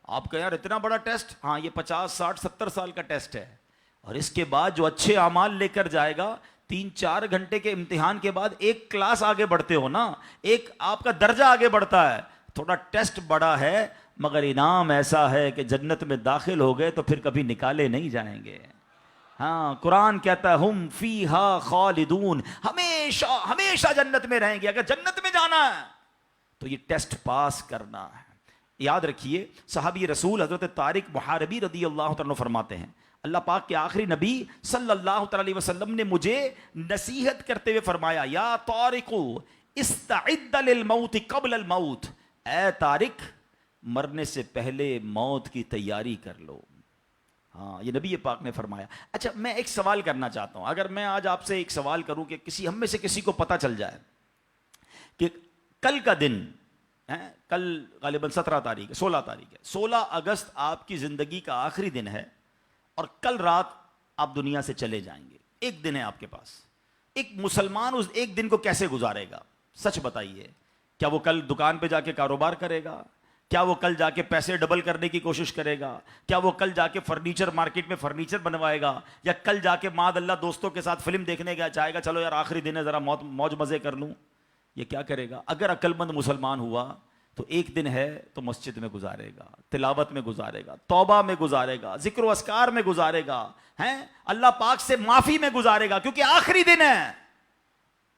آپ کہیں یار اتنا بڑا ٹیسٹ؟ ہاں، یہ 50 60 70 سال کا ٹیسٹ ہے. اور اس کے بعد جو اچھے اعمال لے کر جائے گا، 3-4 گھنٹے کے امتحان کے بعد ایک کلاس آگے بڑھتے ہو نا، ایک آپ کا درجہ آگے بڑھتا ہے. تھوڑا ٹیسٹ بڑا ہے مگر انعام ایسا ہے کہ جنت میں داخل ہو گئے تو پھر کبھی نکالے نہیں جائیں گے. ہاں، قرآن کہتا ہے ہم فیہا خالدون، ہمیشہ ہمیشہ جنت میں رہیں گے. اگر جنت میں جانا ہے تو یہ ٹیسٹ پاس کرنا ہے. یاد رکھیے صحابی رسول حضرت طارق محاربی رضی اللہ عنہ فرماتے ہیں، اللہ پاک کے آخری نبی صلی اللہ تعالی علیہ وسلم نے مجھے نصیحت کرتے ہوئے فرمایا، یا طارق استعد للموت قبل الموت. اے طارق، مرنے سے پہلے موت کی تیاری کر لو. ہاں، یہ نبی پاک نے فرمایا. اچھا، میں ایک سوال کرنا چاہتا ہوں. اگر میں آج آپ سے ایک سوال کروں کہ ہم میں سے کسی کو پتہ چل جائے کہ کل کا دن، کل غالباً 17 تاریخ ہے، 16 تاریخ ہے، 16 اگست آپ کی زندگی کا آخری دن ہے اور کل رات آپ دنیا سے چلے جائیں گے. ایک دن ہے آپ کے پاس. ایک مسلمان اس ایک دن کو کیسے گزارے گا؟ سچ بتائیے. کیا وہ کل دکان پہ جا کے کاروبار کرے گا؟ کیا وہ کل جا کے پیسے ڈبل کرنے کی کوشش کرے گا؟ کیا وہ کل جا کے فرنیچر مارکیٹ میں فرنیچر بنوائے گا؟ یا کل جا کے معاذ اللہ دوستوں کے ساتھ فلم دیکھنے کا چاہے گا، چلو یار آخری دن ہے ذرا موج مزے کر لوں؟ یہ کیا کرے گا؟ اگر عقل مند مسلمان ہوا تو ایک دن ہے تو مسجد میں گزارے گا، تلاوت میں گزارے گا، توبہ میں گزارے گا، ذکر و اذکار میں گزارے گا، ہیں اللہ پاک سے معافی میں گزارے گا، کیونکہ آخری دن ہے.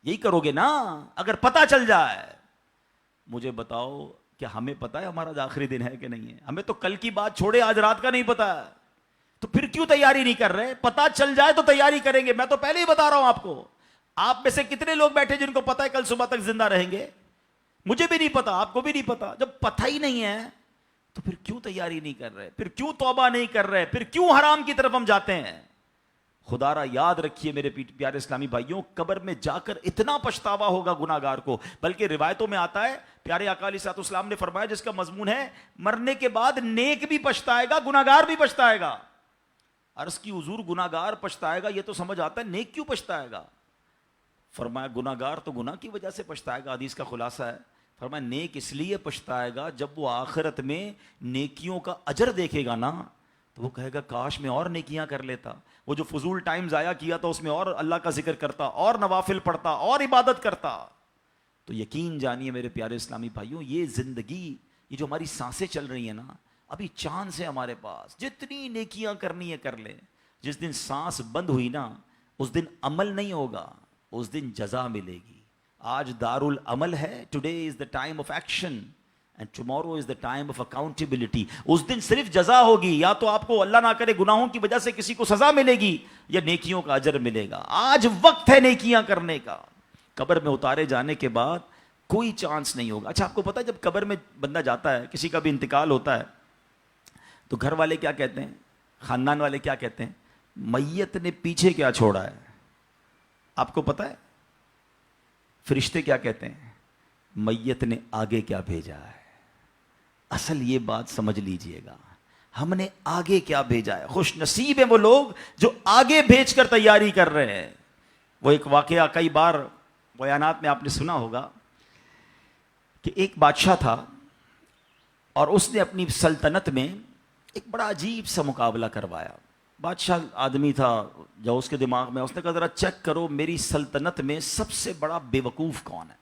یہی کرو گے نا؟ اگر پتہ چل جائے. مجھے بتاؤ کہ ہمیں پتہ ہے ہمارا آخری دن ہے کہ نہیں ہے؟ ہمیں تو کل کی بات چھوڑے آج رات کا نہیں پتہ ہے. تو پھر کیوں تیاری نہیں کر رہے؟ پتہ چل جائے تو تیاری کریں گے. میں تو پہلے ہی بتا رہا ہوں آپ کو. آپ میں سے کتنے لوگ بیٹھے جن کو پتہ ہے کل صبح تک زندہ رہیں گے؟ مجھے بھی نہیں پتا، آپ کو بھی نہیں پتا. جب پتہ ہی نہیں ہے تو پھر کیوں تیاری نہیں کر رہے؟ پھر کیوں توبہ نہیں کر رہے؟ پھر کیوں حرام کی طرف ہم جاتے ہیں؟ خدا را یاد رکھیے میرے پیارے اسلامی بھائیوں، قبر میں جا کر اتنا پچھتاوا ہوگا گناہگار کو. بلکہ روایتوں میں آتا ہے، پیارے آقا علیہ الصلوۃ والسلام نے فرمایا جس کا مضمون ہے مرنے کے بعد نیک بھی پچھتائے گا، گناہگار بھی پچھتائے گا. عرض کی حضور گناہگار پچھتائے گا یہ تو سمجھ آتا ہے، نیک کیوں پچھتائے گا؟ فرمایا گناہگار تو گناہ کی وجہ سے پچھتائے گا، حدیث کا خلاصہ ہے. فرمایا نیک اس لیے پچھتائے گا جب وہ آخرت میں نیکیوں کا اجر دیکھے گا نا تو وہ کہے گا کاش میں اور نیکیاں کر لیتا. وہ جو فضول ٹائم ضائع کیا تھا اس میں اور اللہ کا ذکر کرتا، اور نوافل پڑھتا، اور عبادت کرتا. تو یقین جانیے میرے پیارے اسلامی بھائیوں، یہ زندگی یہ جو ہماری سانسیں چل رہی ہیں نا، ابھی چاند سے ہمارے پاس جتنی نیکیاں کرنی ہے کر لیں. جس دن سانس بند ہوئی نا، اس دن عمل نہیں ہوگا، اس دن جزا ملے گی. آج دار العمل ہے. Today is the time of action and tomorrow is the time of accountability. اس دن صرف جزا ہوگی، یا تو آپ کو اللہ نہ کرے گناہوں کی وجہ سے کسی کو سزا ملے گی، یا نیکیوں کا اجر ملے گا. آج وقت ہے نیکیاں کرنے کا. قبر میں اتارے جانے کے بعد کوئی چانس نہیں ہوگا. اچھا آپ کو پتا ہے جب قبر میں بندہ جاتا ہے، کسی کا بھی انتقال ہوتا ہے، تو گھر والے کیا کہتے ہیں، خاندان والے کیا کہتے ہیں؟ میت نے پیچھے کیا چھوڑا ہے. آپ کو پتا ہے فرشتے کیا کہتے ہیں؟ میت نے آگے کیا بھیجا ہے. اصل یہ بات سمجھ لیجئے گا، ہم نے آگے کیا بھیجا ہے. خوش نصیب ہیں وہ لوگ جو آگے بھیج کر تیاری کر رہے ہیں. وہ ایک واقعہ کئی بار بیانات میں آپ نے سنا ہوگا کہ ایک بادشاہ تھا، اور اس نے اپنی سلطنت میں ایک بڑا عجیب سا مقابلہ کروایا. بادشاہ آدمی تھا، جو اس کے دماغ میں، اس نے کہا ذرا چیک کرو میری سلطنت میں سب سے بڑا بے وقوف کون ہے.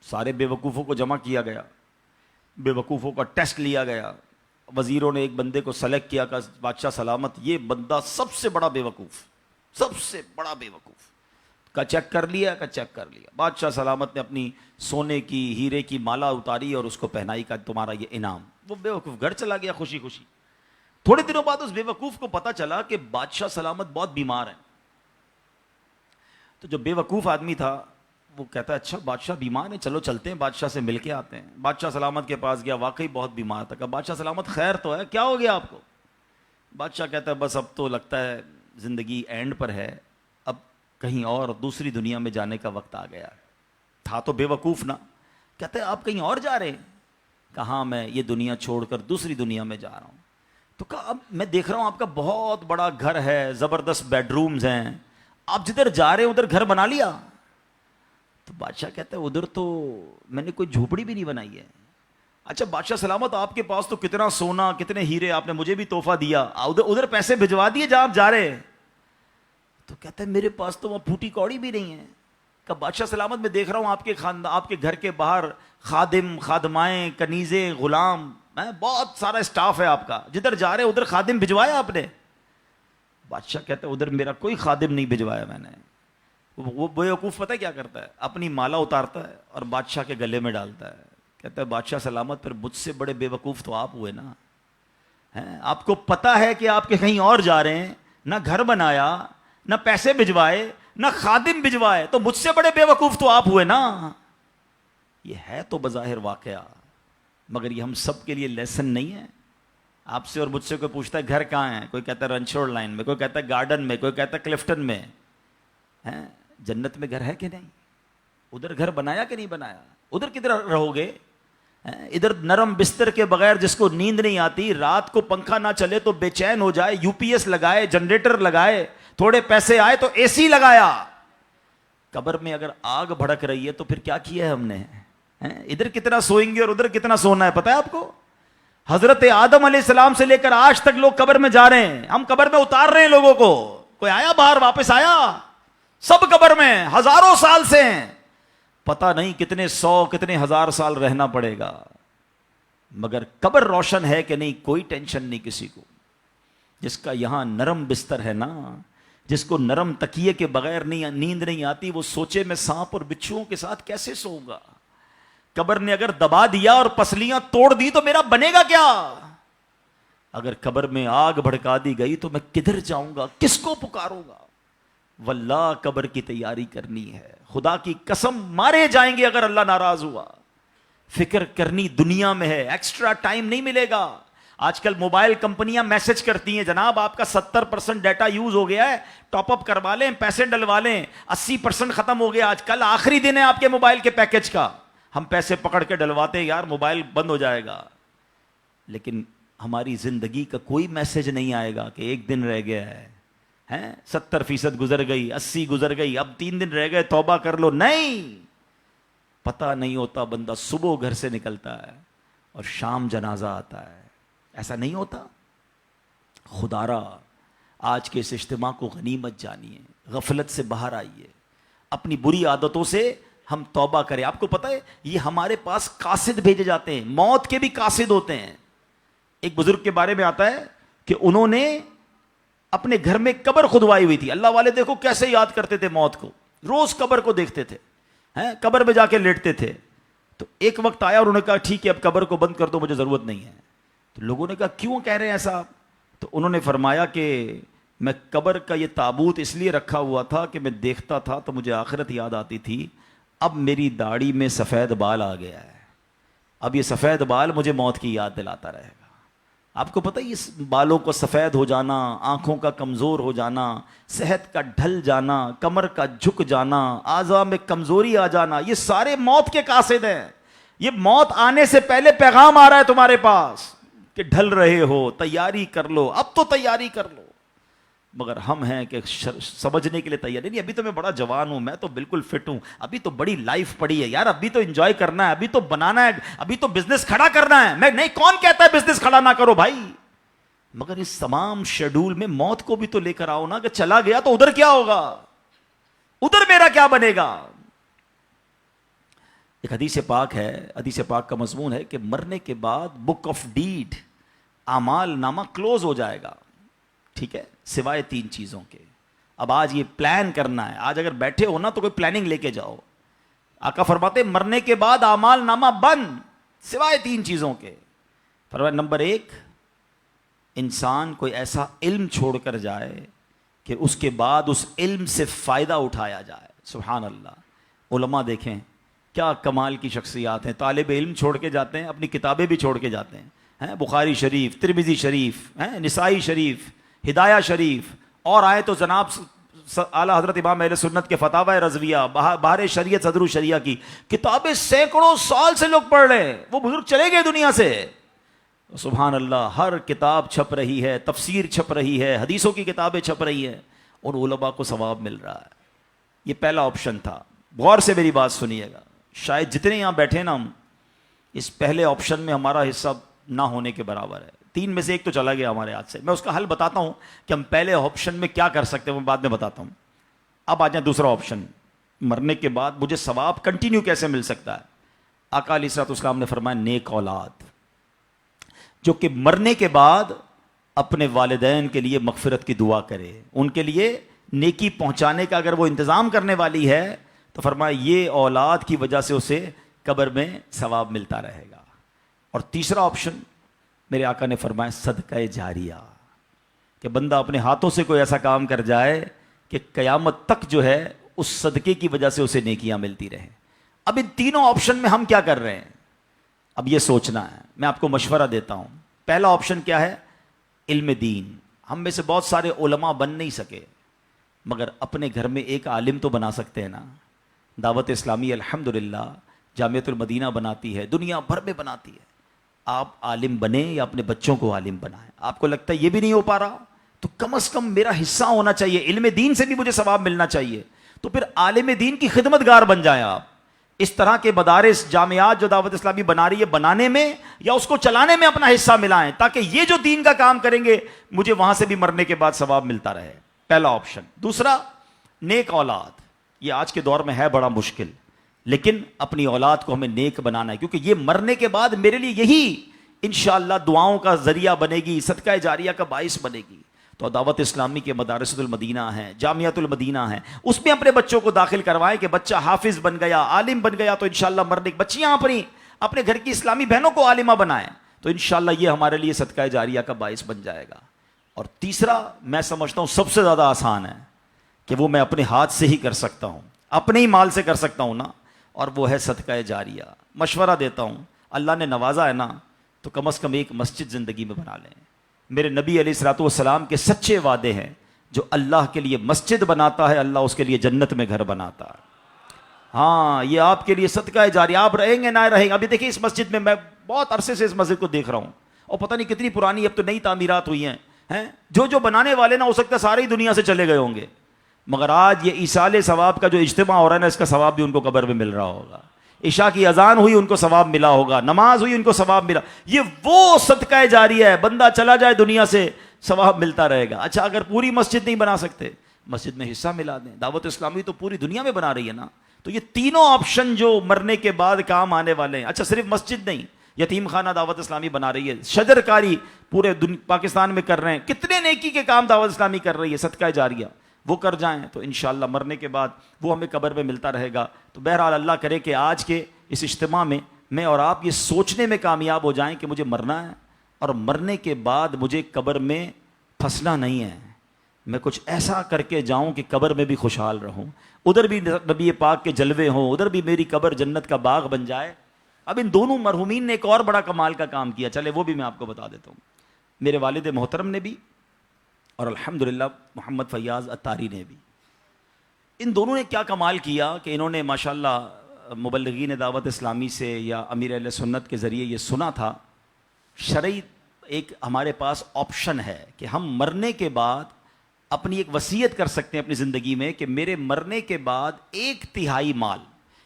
سارے بے وقوفوں کو جمع کیا گیا، بے وقوفوں کا ٹیسٹ لیا گیا. وزیروں نے ایک بندے کو سلیکٹ کیا کہ بادشاہ سلامت یہ بندہ سب سے بڑا بے وقوف، سب سے بڑا بے وقوف کا چیک کر لیا. چیک کر لیا. بادشاہ سلامت نے اپنی سونے کی ہیرے کی مالا اتاری اور اس کو پہنائی کا تمہارا یہ انعام. وہ بے وقوف گھر چلا گیا خوشی خوشی. تھوڑے دنوں بعد اس بے وقوف کو پتا چلا کہ بادشاہ سلامت بہت بیمار ہے. تو جو بے وقوف آدمی تھا وہ کہتا ہے اچھا بادشاہ بیمار ہے، چلو چلتے ہیں بادشاہ سے مل کے آتے ہیں. بادشاہ سلامت کے پاس گیا، واقعی بہت بیمار تھا. کہا بادشاہ سلامت خیر تو ہے، کیا ہو گیا آپ کو؟ بادشاہ کہتا ہے بس اب تو لگتا ہے زندگی اینڈ پر ہے، اب کہیں اور دوسری دنیا میں جانے کا وقت آ گیا. تھا تو بے وقوف نا. کہتے ہیں آپ کہیں اور جا رہے ہیں؟ کہاں میں یہ دنیا چھوڑ کر دوسری دنیا میں جا رہا ہوں. تو کہا اب میں دیکھ رہا ہوں آپ کا بہت بڑا گھر ہے، زبردست بیڈ رومز ہیں، آپ جدھر جا رہے ہیں ادھر گھر بنا لیا؟ تو بادشاہ کہتا ہے ادھر تو میں نے کوئی جھوپڑی بھی نہیں بنائی ہے. اچھا بادشاہ سلامت آپ کے پاس تو کتنا سونا کتنے ہیرے، آپ نے مجھے بھی تحفہ دیا، ادھر پیسے بھجوا دیے جہاں آپ جا رہے ہیں. تو کہتا ہے میرے پاس تو وہ پھوٹی کوڑی بھی نہیں ہے. کہ بادشاہ سلامت میں دیکھ رہا ہوں آپ کے گھر کے باہر خادم خادمائیں کنیزیں غلام، بہت سارا اسٹاف ہے آپ کا، جدھر جا رہے ادھر خادم بھجوایا آپ نے؟ بادشاہ کہتا ہے ادھر میرا کوئی خادم نہیں بھجوایا میں نے. وہ بیوقوف پتہ ہے کیا کرتا ہے؟ اپنی مالا اتارتا ہے اور بادشاہ کے گلے میں ڈالتا ہے. کہتا ہے بادشاہ سلامت پھر مجھ سے بڑے بے وقوف تو آپ ہوئے نا. آپ کو پتا ہے کہ آپ کے کہیں اور جا رہے ہیں، نہ گھر بنایا نہ پیسے بھجوائے نہ خادم بھجوائے، تو مجھ سے بڑے بے وقوف تو آپ ہوئے نا. یہ ہے تو بظاہر واقعہ، مگر یہ ہم سب کے لیے لیسن نہیں ہے. آپ سے اور مجھ سے کوئی پوچھتا ہے گھر کہاں ہے، کوئی کہتا ہے رنچوڑ لائن میں، کوئی کہتا ہے گارڈن میں، کوئی کہتا ہے کلفٹن میں. جنت میں گھر ہے کہ نہیں؟ ادھر گھر بنایا کہ نہیں بنایا؟ ادھر کدھر رہو گے؟ ادھر نرم بستر کے بغیر جس کو نیند نہیں آتی، رات کو پنکھا نہ چلے تو بے چین ہو جائے، یو پی ایس لگائے، جنریٹر لگائے، تھوڑے پیسے آئے تو اے سی لگایا. قبر میں اگر آگ بھڑک رہی ہے تو پھر کیا کیا ہے ہم نے؟ ادھر کتنا سوئیں گے اور ادھر کتنا سونا ہے پتہ ہے آپ کو؟ حضرت آدم علیہ السلام سے لے کر آج تک لوگ قبر میں جا رہے ہیں، ہم قبر میں اتار رہے ہیں لوگوں کو. کوئی آیا باہر واپس آیا؟ سب قبر میں ہزاروں سال سے ہیں، پتہ نہیں کتنے سو کتنے ہزار سال رہنا پڑے گا. مگر قبر روشن ہے کہ نہیں کوئی ٹینشن نہیں کسی کو. جس کا یہاں نرم بستر ہے نا، جس کو نرم تکیے کے بغیر نیند نہیں آتی، وہ سوچے میں سانپ اور بچھوؤں کے ساتھ کیسے سوؤں گا. قبر نے اگر دبا دیا اور پسلیاں توڑ دی تو میرا بنے گا کیا؟ اگر قبر میں آگ بھڑکا دی گئی تو میں کدھر جاؤں گا، کس کو پکاروں گا؟ واللہ قبر کی تیاری کرنی ہے. خدا کی قسم مارے جائیں گے اگر اللہ ناراض ہوا. فکر کرنی دنیا میں ہے، ایکسٹرا ٹائم نہیں ملے گا. آج کل موبائل کمپنیاں میسج کرتی ہیں جناب آپ کا 70% ڈیٹا یوز ہو گیا ہے، ٹاپ اپ کروا لیں، پیسے ڈلوا لیں، 80% ختم ہو گیا، آج کل آخری دن ہے آپ کے موبائل کے پیکج کا. ہم پیسے پکڑ کے ڈلواتے ہیں یار موبائل بند ہو جائے گا، لیکن ہماری زندگی کا کوئی میسج نہیں آئے گا کہ ایک دن رہ گیا ہے، 70% گزر گئی، 80 گزر گئی، اب 3 دن رہ گئے، توبہ کر لو. نہیں، پتہ نہیں ہوتا بندہ صبح گھر سے نکلتا ہے اور شام جنازہ آتا ہے. ایسا نہیں ہوتا. خدارا آج کے اس اجتماع کو غنیمت جانیے، غفلت سے باہر آئیے، اپنی بری عادتوں سے ہم توبہ کریں. آپ کو پتہ ہے یہ ہمارے پاس قاصد بھیجے جاتے ہیں, موت کے بھی قاصد ہوتے ہیں. ایک بزرگ کے بارے میں آتا ہے کہ انہوں نے اپنے گھر میں قبر کھدوائی ہوئی تھی. اللہ والے دیکھو کیسے یاد کرتے تھے موت کو, روز قبر کو دیکھتے تھے, قبر میں جا کے لیٹتے تھے. تو ایک وقت آیا اور انہوں نے کہا ٹھیک ہے اب قبر کو بند کر دو, مجھے ضرورت نہیں ہے. تو لوگوں نے کہا کیوں کہہ رہے ہیں ایسا آپ؟ تو انہوں نے فرمایا کہ میں قبر کا یہ تابوت اس لیے رکھا ہوا تھا کہ میں دیکھتا تھا تو مجھے آخرت یاد آتی تھی. اب میری داڑھی میں سفید بال آ گیا ہے, اب یہ سفید بال مجھے موت کی یاد دلاتا رہے گا. آپ کو پتہ ہے اس بالوں کو سفید ہو جانا, آنکھوں کا کمزور ہو جانا, صحت کا ڈھل جانا, کمر کا جھک جانا, اعضاء میں کمزوری آ جانا, یہ سارے موت کے قاصد ہیں. یہ موت آنے سے پہلے پیغام آ رہا ہے تمہارے پاس کہ ڈھل رہے ہو, تیاری کر لو, اب تو تیاری کر لو. مگر ہم ہیں کہ سمجھنے کے لیے تیار نہیں. ابھی تو میں بڑا جوان ہوں, میں تو بالکل فٹ ہوں, ابھی تو بڑی لائف پڑی ہے یار, ابھی تو انجوائے کرنا ہے, ابھی تو بنانا ہے, ابھی تو بزنس کھڑا کرنا ہے. میں نہیں, کون کہتا ہے بزنس کھڑا نہ کرو بھائی, مگر اس تمام شیڈول میں موت کو بھی تو لے کر آؤ نا, کہ چلا گیا تو ادھر کیا ہوگا, ادھر میرا کیا بنے گا. ایک حدیث پاک ہے, حدیث پاک کا مضمون ہے کہ مرنے کے بعد بک آف ڈیڈ, اعمال نامہ کلوز ہو جائے گا, ٹھیک ہے, سوائے 3 چیزوں کے. اب آج یہ پلان کرنا ہے, آج اگر بیٹھے ہو نا تو کوئی پلاننگ لے کے جاؤ. آقا فرماتے مرنے کے بعد اعمال نامہ بند سوائے 3 چیزوں کے. فرمایا نمبر 1, انسان کوئی ایسا علم چھوڑ کر جائے کہ اس کے بعد اس علم سے فائدہ اٹھایا جائے. سبحان اللہ. علماء دیکھیں کیا کمال کی شخصیات ہیں, طالب علم چھوڑ کے جاتے ہیں, اپنی کتابیں بھی چھوڑ کے جاتے ہیں, بخاری شریف, ترمذی شریف, نسائی شریف, ہدایہ شریف, اور آئے تو جناب اعلیٰ حضرت امام اہل سنت کے فتاوی رضویہ, بہار شریعت صدر الشریعہ کی کتابیں سینکڑوں سال سے لوگ پڑھ رہے ہیں. وہ بزرگ چلے گئے دنیا سے. سبحان اللہ, ہر کتاب چھپ رہی ہے, تفسیر چھپ رہی ہے, حدیثوں کی کتابیں چھپ رہی ہیں, اور علماء کو ثواب مل رہا ہے. یہ پہلا آپشن تھا. غور سے میری بات سنیے گا, شاید جتنے یہاں بیٹھے نا ہم, اس پہلے آپشن میں ہمارا حصہ نہ ہونے کے برابر ہے. 3 میں سے 1 تو چلا گیا ہمارے ہاتھ سے. میں اس کا حل بتاتا ہوں کہ ہم پہلے آپشن میں کیا کر سکتے ہیں, وہ بعد میں بتاتا ہوں. اب آ جائیں دوسرا آپشن, مرنے کے بعد مجھے ثواب کنٹینیو کیسے مل سکتا ہے. آقا علیہ الصلوۃ والسلام نے فرمایا نیک اولاد, جو کہ مرنے کے بعد اپنے والدین کے لیے مغفرت کی دعا کرے, ان کے لیے نیکی پہنچانے کا اگر وہ انتظام کرنے والی ہے تو فرمایا یہ اولاد کی وجہ سے اسے قبر میں ثواب ملتا رہے گا. اور تیسرا آپشن میرے آقا نے فرمایا صدقہ جاریہ, کہ بندہ اپنے ہاتھوں سے کوئی ایسا کام کر جائے کہ قیامت تک جو ہے اس صدقے کی وجہ سے اسے نیکیاں ملتی رہیں. اب ان تینوں آپشن میں ہم کیا کر رہے ہیں, اب یہ سوچنا ہے. میں آپ کو مشورہ دیتا ہوں. پہلا آپشن کیا ہے, علم دین. ہم میں سے بہت سارے علماء بن نہیں سکے, مگر اپنے گھر میں ایک عالم تو بنا سکتے ہیں نا. دعوت اسلامی الحمدللہ جامعۃ المدینہ بناتی ہے, دنیا بھر میں بناتی ہے. آپ عالم بنیں یا اپنے بچوں کو عالم بنائیں. آپ کو لگتا ہے یہ بھی نہیں ہو پا رہا, تو کم از کم میرا حصہ ہونا چاہیے, علم دین سے بھی مجھے ثواب ملنا چاہیے. تو پھر عالم دین کی خدمتگار بن جائیں آپ. اس طرح کے مدارس, جامعات جو دعوت اسلامی بنا رہی ہے, بنانے میں یا اس کو چلانے میں اپنا حصہ ملائیں, تاکہ یہ جو دین کا کام کریں گے مجھے وہاں سے بھی مرنے کے بعد ثواب ملتا رہے. پہلا آپشن. دوسرا, نیک اولاد. یہ آج کے دور میں ہے بڑا مشکل, لیکن اپنی اولاد کو ہمیں نیک بنانا ہے, کیونکہ یہ مرنے کے بعد میرے لیے یہی انشاءاللہ دعاؤں کا ذریعہ بنے گی, صدقہ جاریہ کا باعث بنے گی. تو دعوت اسلامی کے مدارس المدینہ ہیں, جامعۃ المدینہ ہیں, اس میں اپنے بچوں کو داخل کروائیں کہ بچہ حافظ بن گیا, عالم بن گیا, تو انشاءاللہ مرنے کی بچیاں اپنے گھر کی اسلامی بہنوں کو عالمہ بنائیں, تو انشاءاللہ یہ ہمارے لیے صدقہ جاریہ کا باعث بن جائے گا. اور تیسرا میں سمجھتا ہوں سب سے زیادہ آسان ہے, کہ وہ میں اپنے ہاتھ سے ہی کر سکتا ہوں, اپنے ہی مال سے کر سکتا ہوں نا, اور وہ ہے صدقہ جاریہ. مشورہ دیتا ہوں, اللہ نے نوازا ہے نا, تو کم از کم ایک مسجد زندگی میں بنا لیں. میرے نبی علیہ الصلوۃ والسلام کے سچے وعدے ہیں, جو اللہ کے لیے مسجد بناتا ہے اللہ اس کے لیے جنت میں گھر بناتا ہے. ہاں, یہ آپ کے لیے صدقہ جاریہ. آپ رہیں گے نہ رہیں گے. ابھی دیکھیں اس مسجد میں بہت عرصے سے اس مسجد کو دیکھ رہا ہوں, اور پتہ نہیں کتنی پرانی, اب تو نئی تعمیرات ہوئی ہیں. جو بنانے والے نا, ہو سکتا ہے ساری دنیا سے چلے گئے ہوں گے, مگر آج یہ ایصال ثواب کا جو اجتماع ہو رہا ہے نا, اس کا ثواب بھی ان کو قبر میں مل رہا ہوگا. عشاء کی اذان ہوئی ان کو ثواب ملا ہوگا, نماز ہوئی ان کو ثواب ملا. یہ وہ صدقہ جاریہ ہے, بندہ چلا جائے دنیا سے ثواب ملتا رہے گا. اچھا, اگر پوری مسجد نہیں بنا سکتے, مسجد میں حصہ ملا دیں. دعوت اسلامی تو پوری دنیا میں بنا رہی ہے نا, تو یہ تینوں آپشن جو مرنے کے بعد کام آنے والے ہیں. اچھا صرف مسجد نہیں, یتیم خانہ دعوت اسلامی بنا رہی ہے, شجر کاری پورے پاکستان میں کر رہے ہیں, کتنے نیکی کے کام دعوت اسلامی کر رہی ہے, صدقہ جاریہ وہ کر جائیں تو انشاءاللہ مرنے کے بعد وہ ہمیں قبر میں ملتا رہے گا. تو بہرحال اللہ کرے کہ آج کے اس اجتماع میں میں اور آپ یہ سوچنے میں کامیاب ہو جائیں کہ مجھے مرنا ہے, اور مرنے کے بعد مجھے قبر میں پھنسنا نہیں ہے, میں کچھ ایسا کر کے جاؤں کہ قبر میں بھی خوشحال رہوں, ادھر بھی نبی پاک کے جلوے ہوں, ادھر بھی میری قبر جنت کا باغ بن جائے. اب ان دونوں مرحومین نے ایک اور بڑا کمال کا کام کیا, چلے وہ بھی میں آپ کو بتا دیتا ہوں. میرے والد محترم نے بھی اور الحمدللہ محمد فیاض اتاری نے بھی, ان دونوں نے کیا کمال کیا کہ انہوں نے ماشاءاللہ مبلغین دعوت اسلامی سے یا امیر اہل سنت کے ذریعے یہ سنا تھا, شرعی ایک ہمارے پاس آپشن ہے کہ ہم مرنے کے بعد اپنی ایک وصیت کر سکتے ہیں اپنی زندگی میں کہ میرے مرنے کے بعد 1/3 مال,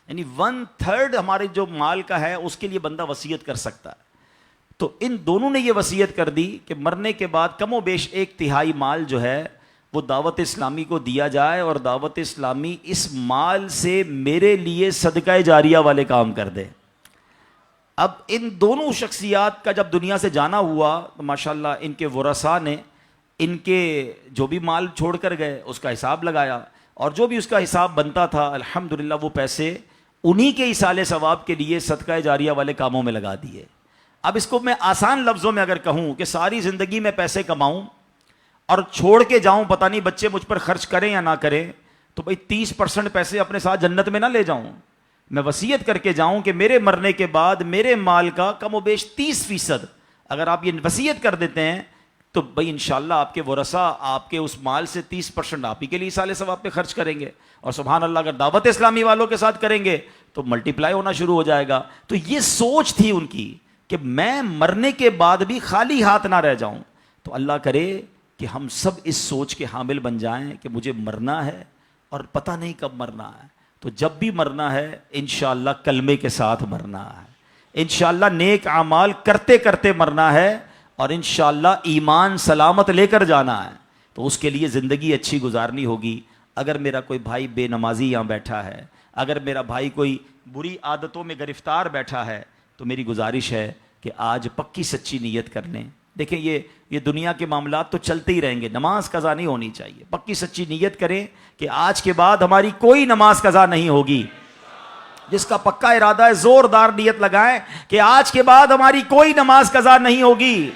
یعنی 1/3 ہمارے جو مال کا ہے اس کے لیے بندہ وصیت کر سکتا ہے. تو ان دونوں نے یہ وصیت کر دی کہ مرنے کے بعد کم و بیش 1/3 مال جو ہے وہ دعوت اسلامی کو دیا جائے, اور دعوت اسلامی اس مال سے میرے لیے صدقہ جاریہ والے کام کر دے. اب ان دونوں شخصیات کا جب دنیا سے جانا ہوا تو ماشاءاللہ ان کے ورثاء نے ان کے جو بھی مال چھوڑ کر گئے اس کا حساب لگایا, اور جو بھی اس کا حساب بنتا تھا الحمدللہ وہ پیسے انہی کے ایصال ثواب کے لیے صدقہ جاریہ والے کاموں میں لگا دیے. اب اس کو میں آسان لفظوں میں اگر کہوں کہ ساری زندگی میں پیسے کماؤں اور چھوڑ کے جاؤں, پتہ نہیں بچے مجھ پر خرچ کریں یا نہ کریں, تو بھئی 30% پیسے اپنے ساتھ جنت میں نہ لے جاؤں. میں وصیت کر کے جاؤں کہ میرے مرنے کے بعد میرے مال کا کم و بیش 30% اگر آپ یہ وصیت کر دیتے ہیں تو بھئی انشاءاللہ آپ کے ورثاء آپ کے اس مال سے 30% آپ ہی کے لیے ایصال ثواب پہ خرچ کریں گے, اور سبحان اللہ اگر دعوت اسلامی والوں کے ساتھ کریں گے تو ملٹیپلائی ہونا شروع ہو جائے گا. تو یہ سوچ تھی ان کی کہ میں مرنے کے بعد بھی خالی ہاتھ نہ رہ جاؤں. تو اللہ کرے کہ ہم سب اس سوچ کے حامل بن جائیں کہ مجھے مرنا ہے اور پتہ نہیں کب مرنا ہے. تو جب بھی مرنا ہے انشاءاللہ کلمے کے ساتھ مرنا ہے, انشاءاللہ نیک اعمال کرتے کرتے مرنا ہے, اور انشاءاللہ ایمان سلامت لے کر جانا ہے. تو اس کے لیے زندگی اچھی گزارنی ہوگی. اگر میرا کوئی بھائی بے نمازی یہاں بیٹھا ہے, اگر میرا بھائی کوئی بری عادتوں میں گرفتار بیٹھا ہے, تو میری گزارش ہے کہ آج پکی سچی نیت کر لیں. دیکھیں یہ دنیا کے معاملات تو چلتے ہی رہیں گے, نماز قضا نہیں ہونی چاہیے. پکی سچی نیت کریں کہ آج کے بعد ہماری کوئی نماز قضا نہیں ہوگی. جس کا پکا ارادہ ہے زوردار نیت لگائیں کہ آج کے بعد ہماری کوئی نماز قضا نہیں ہوگی,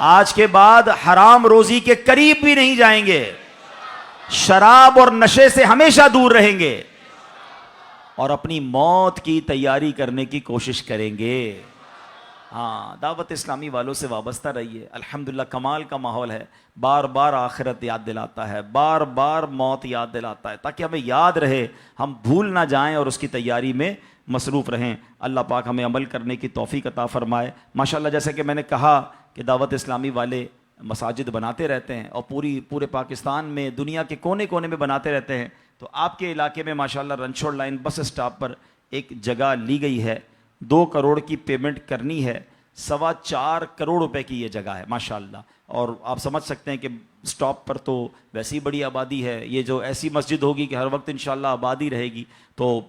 آج کے بعد حرام روزی کے قریب بھی نہیں جائیں گے, شراب اور نشے سے ہمیشہ دور رہیں گے, اور اپنی موت کی تیاری کرنے کی کوشش کریں گے. ہاں, دعوت اسلامی والوں سے وابستہ رہیے. الحمدللہ کمال کا ماحول ہے, بار بار آخرت یاد دلاتا ہے, بار بار موت یاد دلاتا ہے, تاکہ ہمیں یاد رہے, ہم بھول نہ جائیں اور اس کی تیاری میں مصروف رہیں. اللہ پاک ہمیں عمل کرنے کی توفیق عطا فرمائے. ماشاءاللہ جیسے کہ میں نے کہا کہ دعوت اسلامی والے مساجد بناتے رہتے ہیں, اور پورے پاکستان میں دنیا کے کونے کونے میں بناتے رہتے ہیں. تو آپ کے علاقے میں ماشاءاللہ رنچوڑ لائن بس اسٹاپ پر ایک جگہ لی گئی ہے, 2 کروڑ کی پیمنٹ کرنی ہے, 4.25 کروڑ روپے کی یہ جگہ ہے ماشاءاللہ. اور آپ سمجھ سکتے ہیں کہ اسٹاپ پر تو ویسی بڑی آبادی ہے, یہ جو ایسی مسجد ہوگی کہ ہر وقت انشاءاللہ آبادی رہے گی, تو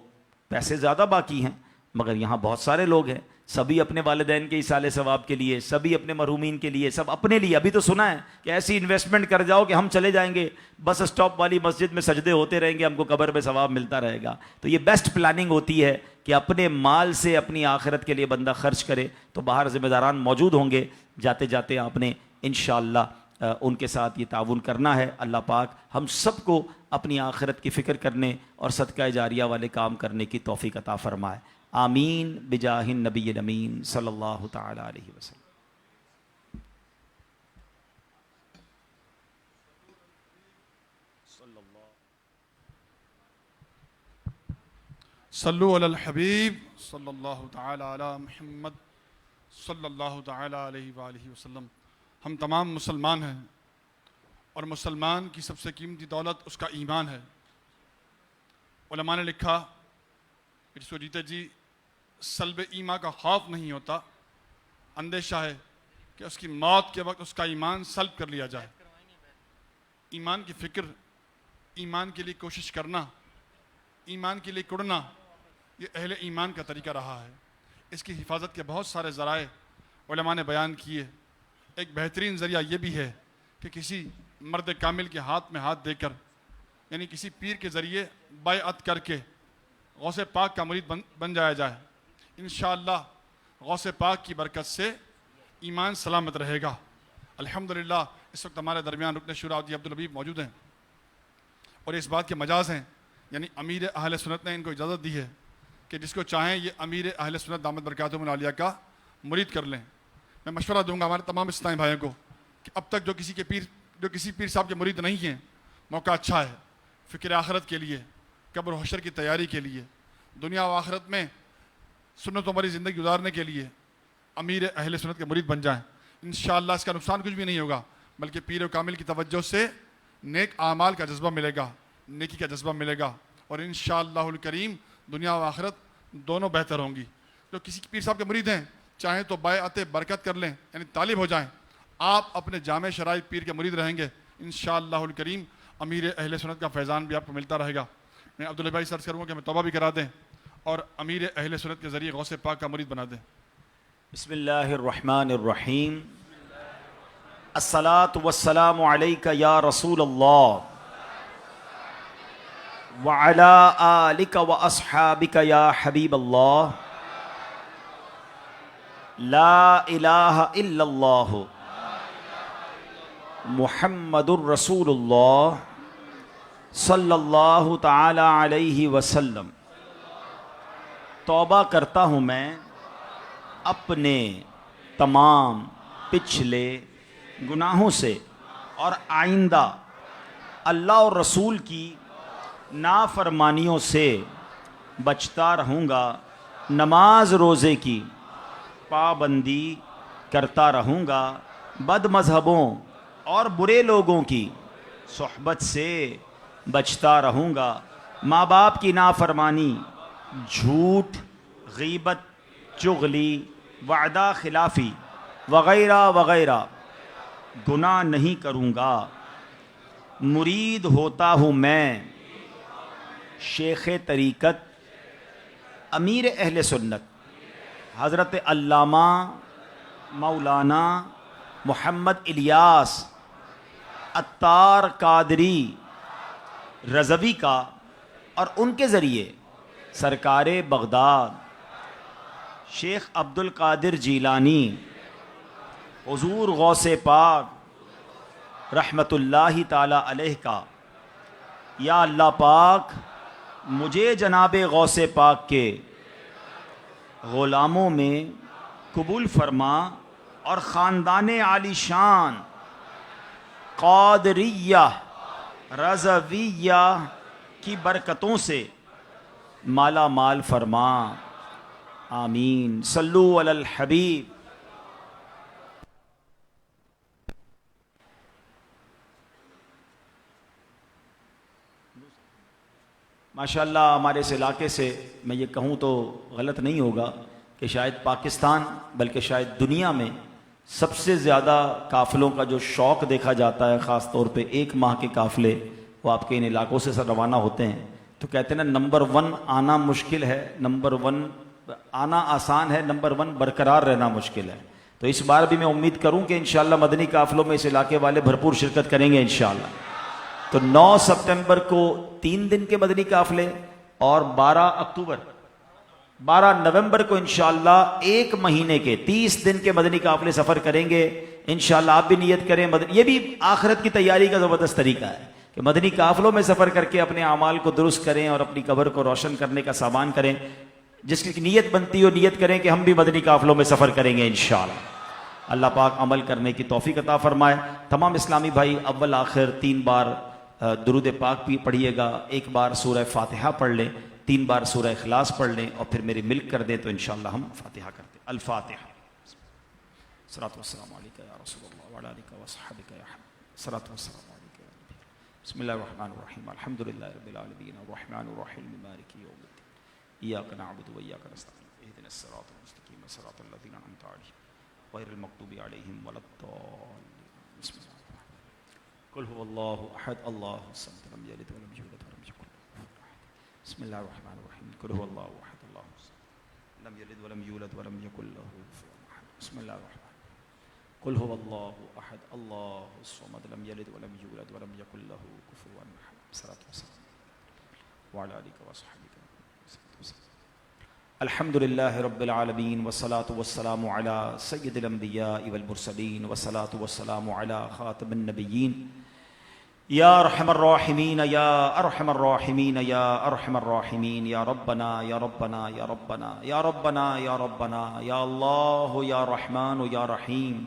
پیسے زیادہ باقی ہیں, مگر یہاں بہت سارے لوگ ہیں, سبھی اپنے والدین کے ایصال ثواب کے لیے, سبھی اپنے مرحومین کے لیے, سب اپنے لیے. ابھی تو سنا ہے کہ ایسی انویسٹمنٹ کر جاؤ کہ ہم چلے جائیں گے بس اسٹاپ والی مسجد میں سجدے ہوتے رہیں گے, ہم کو قبر میں ثواب ملتا رہے گا. تو یہ بیسٹ پلاننگ ہوتی ہے کہ اپنے مال سے اپنی آخرت کے لیے بندہ خرچ کرے. تو باہر ذمہ داران موجود ہوں گے, جاتے جاتے آپ نے انشاءاللہ ان کے ساتھ یہ تعاون کرنا ہے. اللہ پاک ہم سب کو اپنی آخرت کی فکر کرنے اور صدقہ جاریہ والے کام کرنے کی توفیق عطا فرمائے. آمین بجاہ النبی الامین صلی اللہ تعالی علیہ وسلم. صلو علی الحبیب صلی اللہ تعالی علی محمد صلی اللہ تعالی علیہ وآلہ وسلم. ہم تمام مسلمان ہیں, اور مسلمان کی سب سے قیمتی دولت اس کا ایمان ہے. علماء نے لکھا کہ جس کو جیتے جی سلب ایمان کا خوف نہیں ہوتا, اندیشہ ہے کہ اس کی موت کے وقت اس کا ایمان سلب کر لیا جائے. ایمان کی فکر, ایمان کے لیے کوشش کرنا, ایمان کے لیے کڑنا یہ اہل ایمان کا طریقہ رہا ہے۔ اس کی حفاظت کے بہت سارے ذرائع علماء نے بیان کیے۔ ایک بہترین ذریعہ یہ بھی ہے کہ کسی مرد کامل کے ہاتھ میں ہاتھ دے کر، یعنی کسی پیر کے ذریعے بیعت کر کے غوث پاک کا مرید بن جایا جائے۔ انشاءاللہ غوث پاک کی برکت سے ایمان سلامت رہے گا۔ الحمدللہ اس وقت ہمارے درمیان رکن شورا حاجی عبدالحبیب موجود ہیں، اور اس بات کے مجاز ہیں، یعنی امیر اہل سنت نے ان کو اجازت دی ہے کہ جس کو چاہیں یہ امیر اہل سنت دامت برکاتہم العالیہ کا مرید کر لیں۔ میں مشورہ دوں گا ہمارے تمام اسلامی بھائیوں کو کہ اب تک جو کسی پیر صاحب کے مرید نہیں ہیں، موقع اچھا ہے فکر آخرت کے لیے، قبر و حشر کی تیاری کے لیے، دنیا و آخرت میں سنتوں والی زندگی گزارنے کے لیے امیر اہل سنت کے مرید بن جائیں۔ انشاءاللہ اس کا نقصان کچھ بھی نہیں ہوگا، بلکہ پیر و کامل کی توجہ سے نیک اعمال کا جذبہ ملے گا، نیکی کا جذبہ ملے گا، اور انشاءاللہ الکریم دنیا و آخرت دونوں بہتر ہوں گی۔ جو کسی پیر صاحب کے مرید ہیں چاہیں تو بیعت برکت کر لیں، یعنی طالب ہو جائیں۔ آپ اپنے جامع شرائط پیر کے مرید رہیں گے، انشاءاللہ الکریم امیر اہل سنت کا فیضان بھی آپ کو ملتا رہے گا۔ میں عبداللہ بھائی سرچ کروں گا کہ ہمیں توبہ بھی کرا دیں اور امیر اہل سنت کے ذریعے غوث پاک کا مرید بنا دیں۔ بسم اللہ الرحمن الرحیم۔ الصلاۃ والسلام علیک یا رسول اللہ وعلی آلک واصحابک یا حبیب اللہ، لا الہ الا اللہ محمد الرسول اللہ صلی اللہ تعالی علیہ وسلم۔ توبہ کرتا ہوں میں اپنے تمام پچھلے گناہوں سے، اور آئندہ اللہ اور رسول کی نافرمانیوں سے بچتا رہوں گا، نماز روزے کی پابندی کرتا رہوں گا، بد مذہبوں اور برے لوگوں کی صحبت سے بچتا رہوں گا، ماں باپ کی نافرمانی، جھوٹ، غیبت، چغلی، وعدہ خلافی وغیرہ وغیرہ گناہ نہیں کروں گا۔ مرید ہوتا ہوں میں شیخ طریقت امیر اہل سنت حضرت علامہ مولانا محمد الیاس عطار قادری رضوی کا، اور ان کے ذریعے سرکار بغداد شیخ عبد القادر جیلانی حضور غوث پاک رحمت اللہ تعالی علیہ کا، یا اللہ پاک مجھے جناب غوث پاک کے غلاموں میں قبول فرما، اور خاندان عالی شان قادریہ رضویہ کی برکتوں سے مالا مال فرما، آمین۔ صلو علی الحبیب۔ ماشاءاللہ ہمارے اس علاقے سے میں یہ کہوں تو غلط نہیں ہوگا کہ شاید پاکستان بلکہ شاید دنیا میں سب سے زیادہ قافلوں کا جو شوق دیکھا جاتا ہے، خاص طور پہ ایک ماہ کے قافلے وہ آپ کے ان علاقوں سے روانہ ہوتے ہیں، تو کہتے ہیں نا نمبر 1 آنا مشکل ہے، نمبر 1 آنا آسان ہے، نمبر 1 برقرار رہنا مشکل ہے۔ تو اس بار بھی میں امید کروں کہ انشاءاللہ مدنی قافلوں میں اس علاقے والے بھرپور شرکت کریں گے انشاءاللہ۔ تو 9 سپتمبر کو 3 دن کے مدنی قافلے، اور 12 نومبر کو انشاءاللہ 1 مہینے کے 30 دن کے مدنی قافلے سفر کریں گے انشاءاللہ۔ آپ بھی نیت کریں، یہ بھی آخرت کی تیاری کا زبردست طریقہ ہے کہ مدنی قافلوں میں سفر کر کے اپنے اعمال کو درست کریں اور اپنی قبر کو روشن کرنے کا سامان کریں۔ جس کی نیت بنتی ہو نیت کریں کہ ہم بھی مدنی قافلوں میں سفر کریں گے انشاءاللہ۔ اللہ پاک عمل کرنے کی توفیق عطا فرمائے۔ تمام اسلامی بھائی اول آخر 3 بار درود پاک بھی پڑھیے گا، 1 بار سورہ فاتحہ پڑھ لیں، 3 بار سورہ اخلاص پڑھ لیں، اور پھر میری ملک کر دیں تو انشاءاللہ ہم فاتحہ کرتے ہیں۔ الفاتحہ۔ صلاۃ والسلام علیک یا رسول اللہ وعلی آلک واصحابک یا حبیب، صلاۃ والسلام علیک یا نبی۔ بسم اللہ الرحمن الرحیم، الحمدللہ رب العالمین الرحمن الرحیم مالک یوم الدین، ایاک نعبد و ایاک نستعین، اہدنا الصراط المستقیم صراط الذین انعمت علیہم غیر المغضوب علیہم ولا الضالین۔ بسم اللہ قل هو اللہ احد اللہ الصمد لم یلد ولم یولد ولم یکن له کفوا احد۔ بسم اللہ الرحمن الرحیم قل هو اللہ احد اللہ الصمد لم یلد ولم یولد ولم یکن له کفوا احد بسم اللہ الرحمن الرحیم قل هو اللہ احد اللہ الصمد لم یلد ولم یولد ولم یکن له کفوا احد صلاۃ والسلام وعلی آلہ وصحبہ الحمد للہ رب العالمین والصلاة والسلام علی سید الانبیاء والمرسلین والصلاة والسلام علی خاتم النبیین یا ارحم الراحمین یا ارحم الراحمین یا ارحم الراحمین یا ربنا یا ربنا یا ربنا یا ربنا یا ربنا یا اللہ یا رحمان یا رحیم۔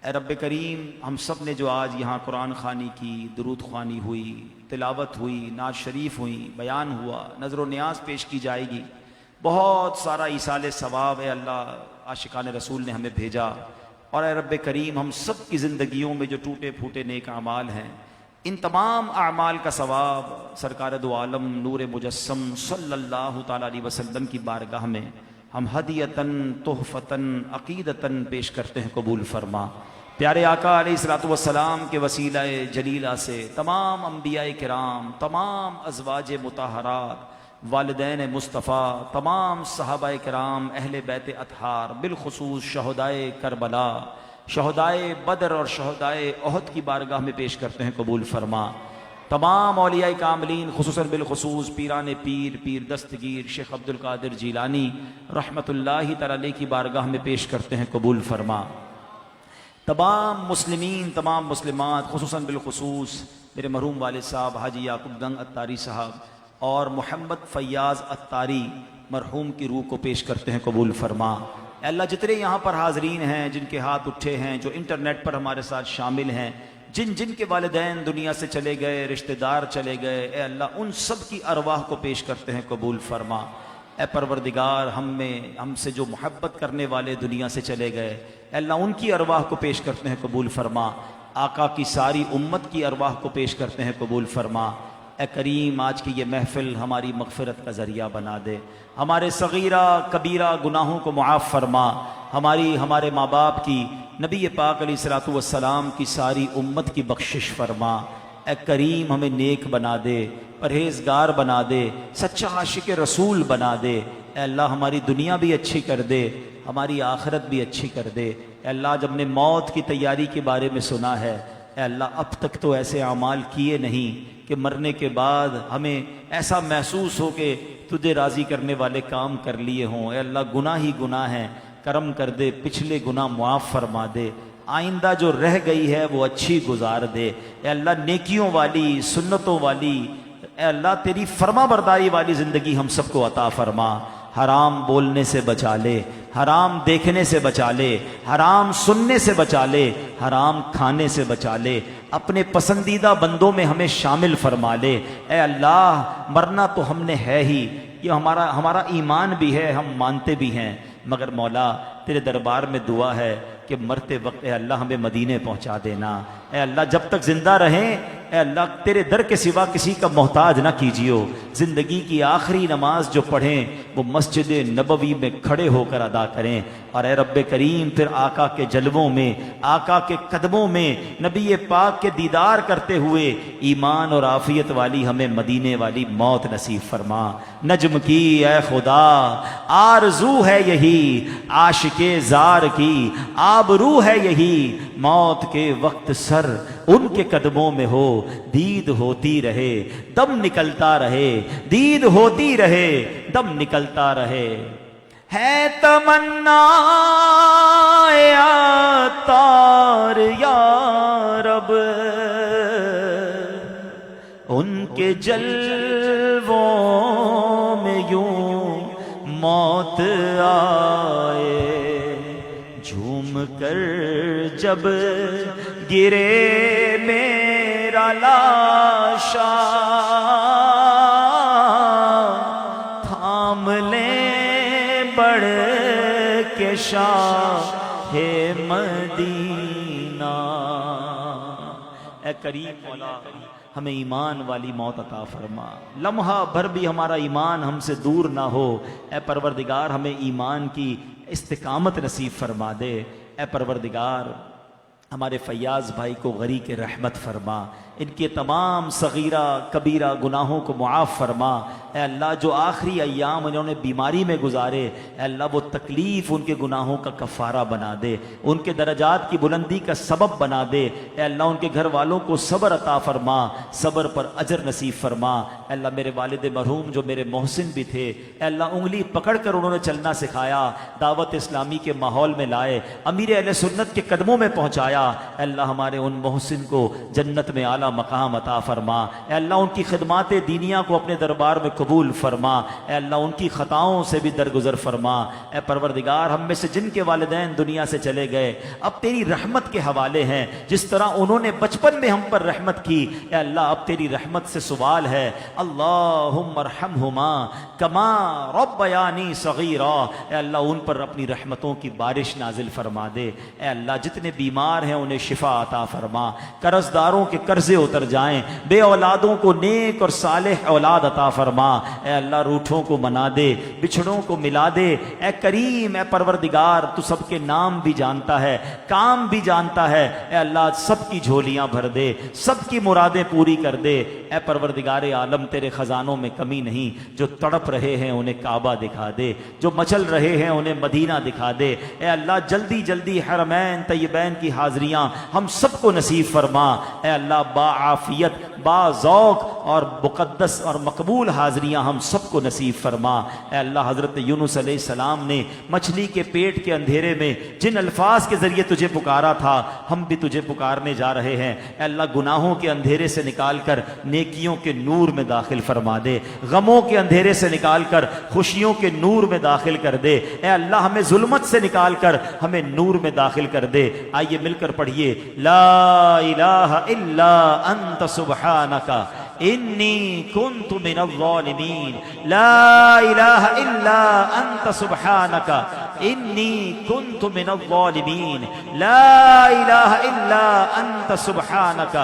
اے رب کریم، ہم سب نے جو آج یہاں قرآن خوانی کی، درود خوانی ہوئی، تلاوت ہوئی، نعت شریف ہوئی، بیان ہوا، نظر و نیاز پیش کی جائے گی، بہت سارا ایصال ثواب اے اللہ عاشقان رسول نے ہمیں بھیجا، اور اے رب کریم ہم سب کی زندگیوں میں جو ٹوٹے پھوٹے نیک اعمال ہیں، ان تمام اعمال کا ثواب سرکار دو عالم نور مجسم صلی اللہ تعالیٰ علیہ وسلم کی بارگاہ میں ہم ہدیتاً تحفتاً عقیدتاً پیش کرتے ہیں، قبول فرما۔ پیارے آقا علیہ الصلوۃ والسلام کے وسیلہ جلیلہ سے تمام انبیاء کرام، تمام ازواج مطہرات، والدین مصطفیٰ، تمام صحابہ کرام، اہل بیت اطہار، بالخصوص شہدائے کربلا، شہدائے بدر اور شہدائے احد کی بارگاہ میں پیش کرتے ہیں، قبول فرما۔ تمام اولیاء کاملین، خصوصاً بالخصوص پیران پیر، پیر دستگیر شیخ عبد القادر جیلانی رحمۃ اللہ تعالی علیہ کی بارگاہ میں پیش کرتے ہیں، قبول فرما۔ تمام مسلمین، تمام مسلمات، خصوصاً بالخصوص میرے مرحوم والد صاحب حاجی یعقوب گنگ اتاری صاحب اور محمد فیاض اتاری مرحوم کی روح کو پیش کرتے ہیں، قبول فرما۔ اے اللہ جتنے یہاں پر حاضرین ہیں، جن کے ہاتھ اٹھے ہیں، جو انٹرنیٹ پر ہمارے ساتھ شامل ہیں، جن جن کے والدین دنیا سے چلے گئے، رشتہ دار چلے گئے، اے اللہ ان سب کی ارواح کو پیش کرتے ہیں، قبول فرما۔ اے پروردگار، ہم سے جو محبت کرنے والے دنیا سے چلے گئے، اے اللہ ان کی ارواح کو پیش کرتے ہیں، قبول فرما۔ آقا کی ساری امت کی ارواح کو پیش کرتے ہیں، قبول فرما۔ اے کریم، آج کی یہ محفل ہماری مغفرت کا ذریعہ بنا دے، ہمارے صغیرہ کبیرہ گناہوں کو معاف فرما، ہمارے ماں باپ کی، نبی پاک علیہ الصلوۃ والسلام کی ساری امت کی بخشش فرما۔ اے کریم، ہمیں نیک بنا دے، پرہیزگار بنا دے، سچا عاشق رسول بنا دے۔ اے اللہ ہماری دنیا بھی اچھی کر دے، ہماری آخرت بھی اچھی کر دے۔ اے اللہ جب نے موت کی تیاری کے بارے میں سنا ہے، اے اللہ اب تک تو ایسے اعمال کیے نہیں کہ مرنے کے بعد ہمیں ایسا محسوس ہو کہ تجھے راضی کرنے والے کام کر لیے ہوں۔ اے اللہ گناہ ہی گناہ ہیں، کرم کر دے، پچھلے گناہ معاف فرما دے، آئندہ جو رہ گئی ہے وہ اچھی گزار دے۔ اے اللہ نیکیوں والی، سنتوں والی، اے اللہ تیری فرما برداری والی زندگی ہم سب کو عطا فرما۔ حرام بولنے سے بچا لے، حرام دیکھنے سے بچا لے، حرام سننے سے بچا لے، حرام کھانے سے بچا لے، اپنے پسندیدہ بندوں میں ہمیں شامل فرما لے۔ اے اللہ مرنا تو ہم نے ہے ہی، یہ ہمارا ایمان بھی ہے، ہم مانتے بھی ہیں، مگر مولا تیرے دربار میں دعا ہے کہ مرتے وقت اے اللہ ہمیں مدینے پہنچا دینا۔ اے اللہ جب تک زندہ رہیں، اے اللہ تیرے در کے سوا کسی کا محتاج نہ کیجیو۔ زندگی کی آخری نماز جو پڑھیں وہ مسجد نبوی میں کھڑے ہو کر ادا کریں، اور اے رب کریم پھر آقا کے جلووں میں، آقا کے قدموں میں نبی پاک کے دیدار کرتے ہوئے ایمان اور عافیت والی ہمیں مدینے والی موت نصیب فرما۔ نجم کی اے خدا آرزو ہے یہی، عاشق زار کی آبرو ہے یہی، موت کے وقت سر ان کے قدموں میں ہو، دید ہوتی رہے دم نکلتا رہے، دید ہوتی رہے دم نکلتا رہے۔ ہے تمنا عطار یا رب ان کے جلووں میں یوں موت آئے، جھوم کر جب گرے میرا لاشا، تھام لیں بڑھ کے شاہ مدینہ۔ اے کریم مولا ہمیں ایمان والی موت عطا فرما، لمحہ بھر بھی ہمارا ایمان ہم سے دور نہ ہو۔ اے پروردگار ہمیں ایمان کی استقامت نصیب فرما دے۔ اے پروردگار ہمارے فیاض بھائی کو غریق رحمت فرما، ان کے تمام صغیرہ کبیرہ گناہوں کو معاف فرما۔ اے اللہ جو آخری ایام انہوں نے بیماری میں گزارے، اے اللہ وہ تکلیف ان کے گناہوں کا کفارہ بنا دے، ان کے درجات کی بلندی کا سبب بنا دے۔ اے اللہ ان کے گھر والوں کو صبر عطا فرما، صبر پر اجر نصیب فرما۔ اے اللہ میرے والد مرحوم جو میرے محسن بھی تھے، اے اللہ انگلی پکڑ کر انہوں نے چلنا سکھایا، دعوت اسلامی کے ماحول میں لائے، امیر اہل سنت کے قدموں میں پہنچایا۔ اے اللہ ہمارے ان محسن کو جنت میں اعلیٰ مقام عطا فرما۔ اے اللہ ان کی خدمات دینیہ کو اپنے دربار میں قبول فرما۔ اے اللہ ان کی خطاؤں سے بھی درگزر فرما۔ اے پروردگار ہم میں سے جن کے والدین دنیا سے چلے گئے اب تیری رحمت کے حوالے ہیں، جس طرح انہوں نے بچپن میں ہم پر رحمت کی، اے اللہ اب تیری رحمت سے سوال ہے، اللہم ارحمہما کما ربیانی صغیرا۔ اے اللہ ان پر اپنی رحمتوں کی بارش نازل فرما دے۔ اے اللہ جتنے بیمار ہیں انہیں شفا عطا فرما، قرض داروں کے قرضے اتر جائیں، بے اولادوں کو نیک اور صالح اولاد عطا فرما۔ اے اللہ روٹھوں کو منا دے، بچھڑوں کو ملا دے۔ اے کریم، اے پروردگار تو سب کے نام بھی جانتا ہے، کام بھی جانتا ہے۔ اے اللہ سب کی جھولیاں بھر دے، سب کی مرادیں پوری کر دے۔ اے پروردگار عالم تیرے خزانوں میں کمی نہیں، جو تڑپ رہے ہیں انہیں کعبہ دکھا دے، جو مچل رہے ہیں انہیں مدینہ دکھا دے۔ اے اللہ جلدی جلدی حرمین طیبین کی حاضریاں ہم سب کو نصیب فرما۔ اے اللہ با عافیت، با ذوق اور مقدس اور مقبول حاضریاں ہم سب کو نصیب فرما۔ اے اللہ حضرت یونس علیہ السلام نے مچھلی کے پیٹ کے اندھیرے میں جن الفاظ کے ذریعے تجھے پکارا تھا، ہم بھی تجھے پکارنے جا رہے ہیں۔ اے اللہ گناہوں کے اندھیرے سے نکال کر نیکیوں کے نور میں داخل فرما دے، غموں کے اندھیرے سے نکال کر خوشیوں کے نور میں داخل کر دے۔ اے اللہ ہمیں ظلمت سے نکال کر ہمیں نور میں داخل کر دے۔ آئیے مل کر پڑھیے، لا الہ الا انت سبحانک انی کنت من الظالمین، لا الہ الا انت سبحانک انی کنت من الظالمین، لا الہ الا انت سبحانک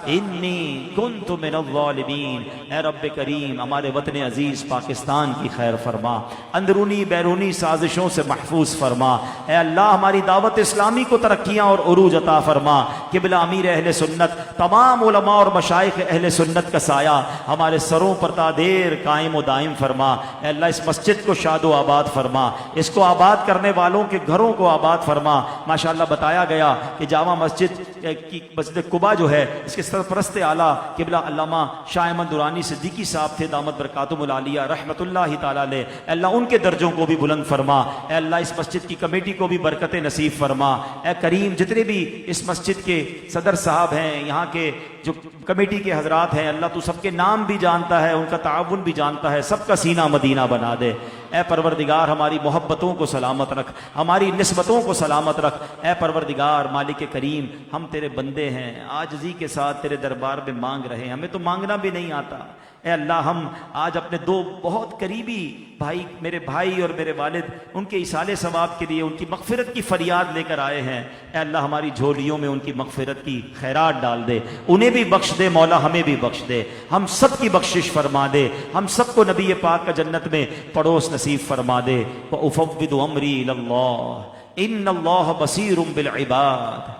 انی کنت من الظالمین۔ اے رب کریم ہمارے وطن عزیز پاکستان کی خیر فرما، اندرونی بیرونی سازشوں سے محفوظ فرما۔ اے اللہ ہماری دعوت اسلامی کو ترقیاں اور عروج عطا فرما۔ قبلہ امیر اہل سنت، تمام علماء اور مشائخ اہل سنت کا سایہ ہمارے سروں پر تا دیر قائم و دائم فرما۔ اے اللہ اس مسجد کو شاد و آباد فرما، اس کو آباد کرنے والوں کے گھروں کو آباد فرما۔ ماشاءاللہ بتایا گیا کہ جامع مسجد کی مسجد قباء جو ہے اس کے سرپرست اعلیٰ قبلہ علامہ شاہ احمد درانی صدیقی صاحب تھے، دامت برکاتہم العالیہ رحمت اللہ تعالیٰ علیہ۔ اے اللہ ان کے درجوں کو بھی بلند فرما۔ اے اللہ اس مسجد کی کمیٹی کو بھی برکت نصیب فرما۔ اے کریم جتنے بھی اس مسجد کے صدر صاحب ہیں، یہاں کے جو کمیٹی کے حضرات ہیں، اللہ تو سب کے نام بھی جانتا ہے، ان کا تعاون بھی جانتا ہے، سب کا سینہ مدینہ بنا دے۔ اے پروردگار ہماری محبتوں کو سلامت رکھ، ہماری نسبتوں کو سلامت رکھ۔ اے پروردگار مالک کریم ہم تیرے بندے ہیں، عاجزی کے ساتھ تیرے دربار میں مانگ رہے ہیں، ہمیں تو مانگنا بھی نہیں آتا۔ اے اللہ ہم آج اپنے دو بہت قریبی بھائی، میرے بھائی اور میرے والد، ان کے ایصال ثواب کے لیے ان کی مغفرت کی فریاد لے کر آئے ہیں۔ اے اللہ ہماری جھولیوں میں ان کی مغفرت کی خیرات ڈال دے، انہیں بھی بخش دے مولا، ہمیں بھی بخش دے، ہم سب کی بخشش فرما دے، ہم سب کو نبی پاک کا جنت میں پڑوس نصیب فرما دے۔ وَأُفَوِّضُ أَمْرِي إِلَى اللَّهِ إِنَّ اللَّهَ بَصِيرٌ بِالْعِبَادِ۔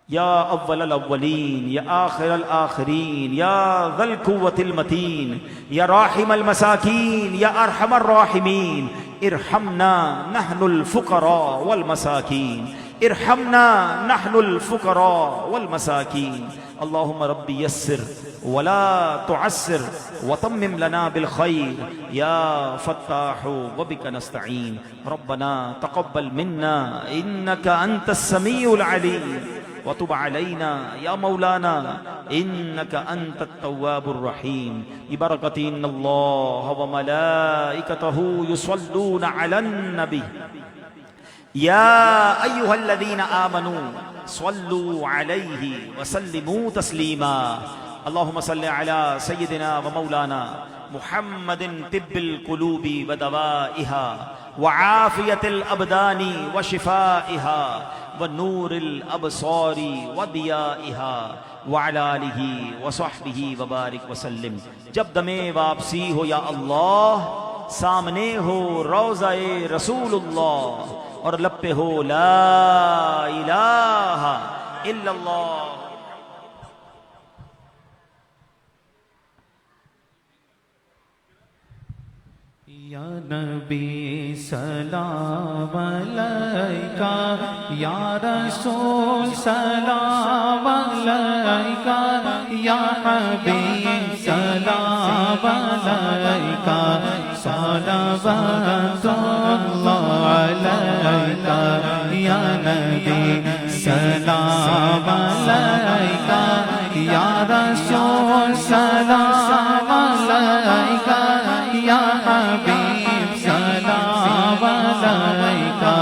یا اول الاولین، یا آخر الآخرین، یا ذا القوة المتین، یا راحم المساکین، یا ارحم الراحمین، ارحمنا نحن الفقراء والمساکین، ارحمنا نحن الفقراء والمساکین۔ اللہم رب یسر ولا تعسر وتمم لنا بالخیر یا فتاح وبک نستعین۔ ربنا تقبل منا انک انت السمیع العلیم وتب علينا يا مولانا إنك أنت التواب الرحيم ببركة إن الله وملائكته يصلون على النبي يا أيها الذين آمنوا صلوا عليه وسلموا تسليما اللهم صل على سيدنا ومولانا محمد طب القلوب ودوائها وعافية الأبدان وشفائها ونور الابصار وضیائها وعلى آلہ وصحبہ وبارک وسلم۔ جب دم واپسی ہو یا اللہ، سامنے ہو روضہ رسول اللہ، اور لب پہ ہو لا الہ الا اللہ. یا نبی سلام علیکہ، یا رسول سلام علیکہ، یا حبیب سلام علیکہ، صلوات اللہ علیکہ. یا نبی سلام علیکہ، یا رسول سلام علیکہ، یا حبیب سلام علیکہ،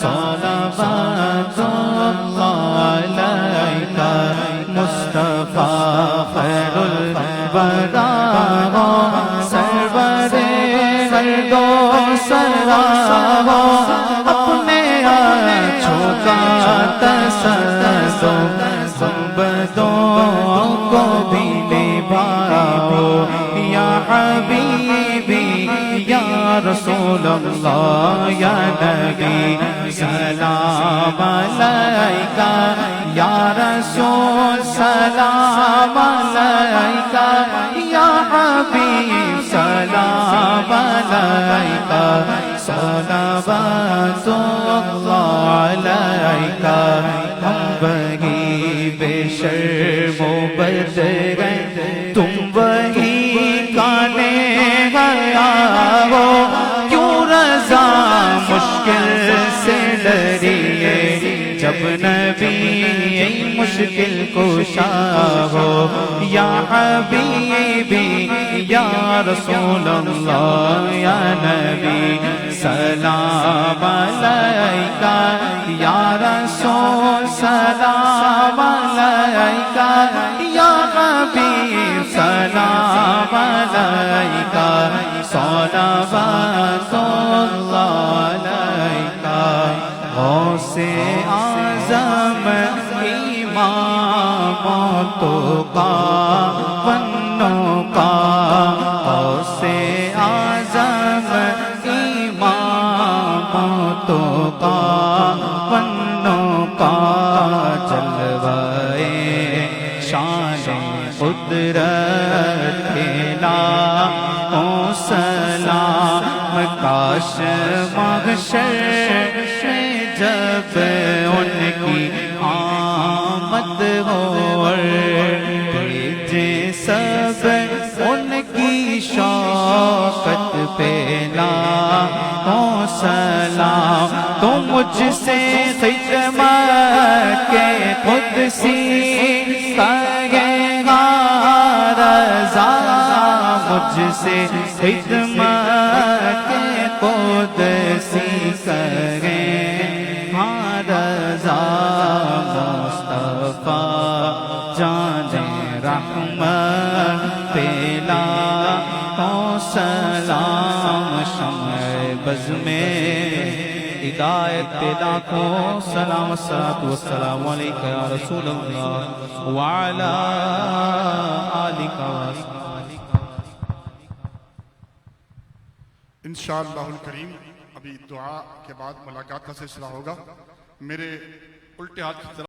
صلوات اللہ علیکہ. مصطفیٰ خیر الورا ہو، سرور مرد و سرا ہو، اپنے آنچھوں کا تصدق گنبدوں کو بھی نبھا ہو. یا حبیبی یا رسول اللہ، یا نبی سلام علیکہ، یا رسول سلام علیکہ، یا حبیب سلام علیکہ، صلوات اللہ علیکہ. ہم وہی بے شرم و بدرنگ، تم وہی کانے گیا ہو، کیوں رضا مشکل سے ڈریے جب نبی مشکل کشا ہو. یا حبیبی یا رسول اللہ، یا نبی سلام علیکہ، یا رسول سلام علیکہ، یا حبیب سلام علیکہ، صلوات اللہ علیکہ. غوث اعظم امام تو کا بنو کا، غوث اعظم امام تو کا بنو کا، جلوائے شان قدرت کھیلا او سلام. کاش محشر میں جب ان کی آمد ہو، بھیجے سب ان کی شوقت پہ لاکھوں سلام. تو مجھ سے خدمت کے قدسی کہے گا رضا، مجھ سے خدمت کے قدسی کریں ہاں رضا. مصطفیٰ جان رحمت پیلا کو سلام. شمع بز میں ہدایت پیدا کو سلام. الصلاۃ والسلام علیکہ یا رسول اللہ وعلی آلک وصحبہ. انشاءاللہ الکریم ابھی دعا کے بعد ملاقات کا سلسلہ ہوگا. میرے الٹے ہاتھ کی طرف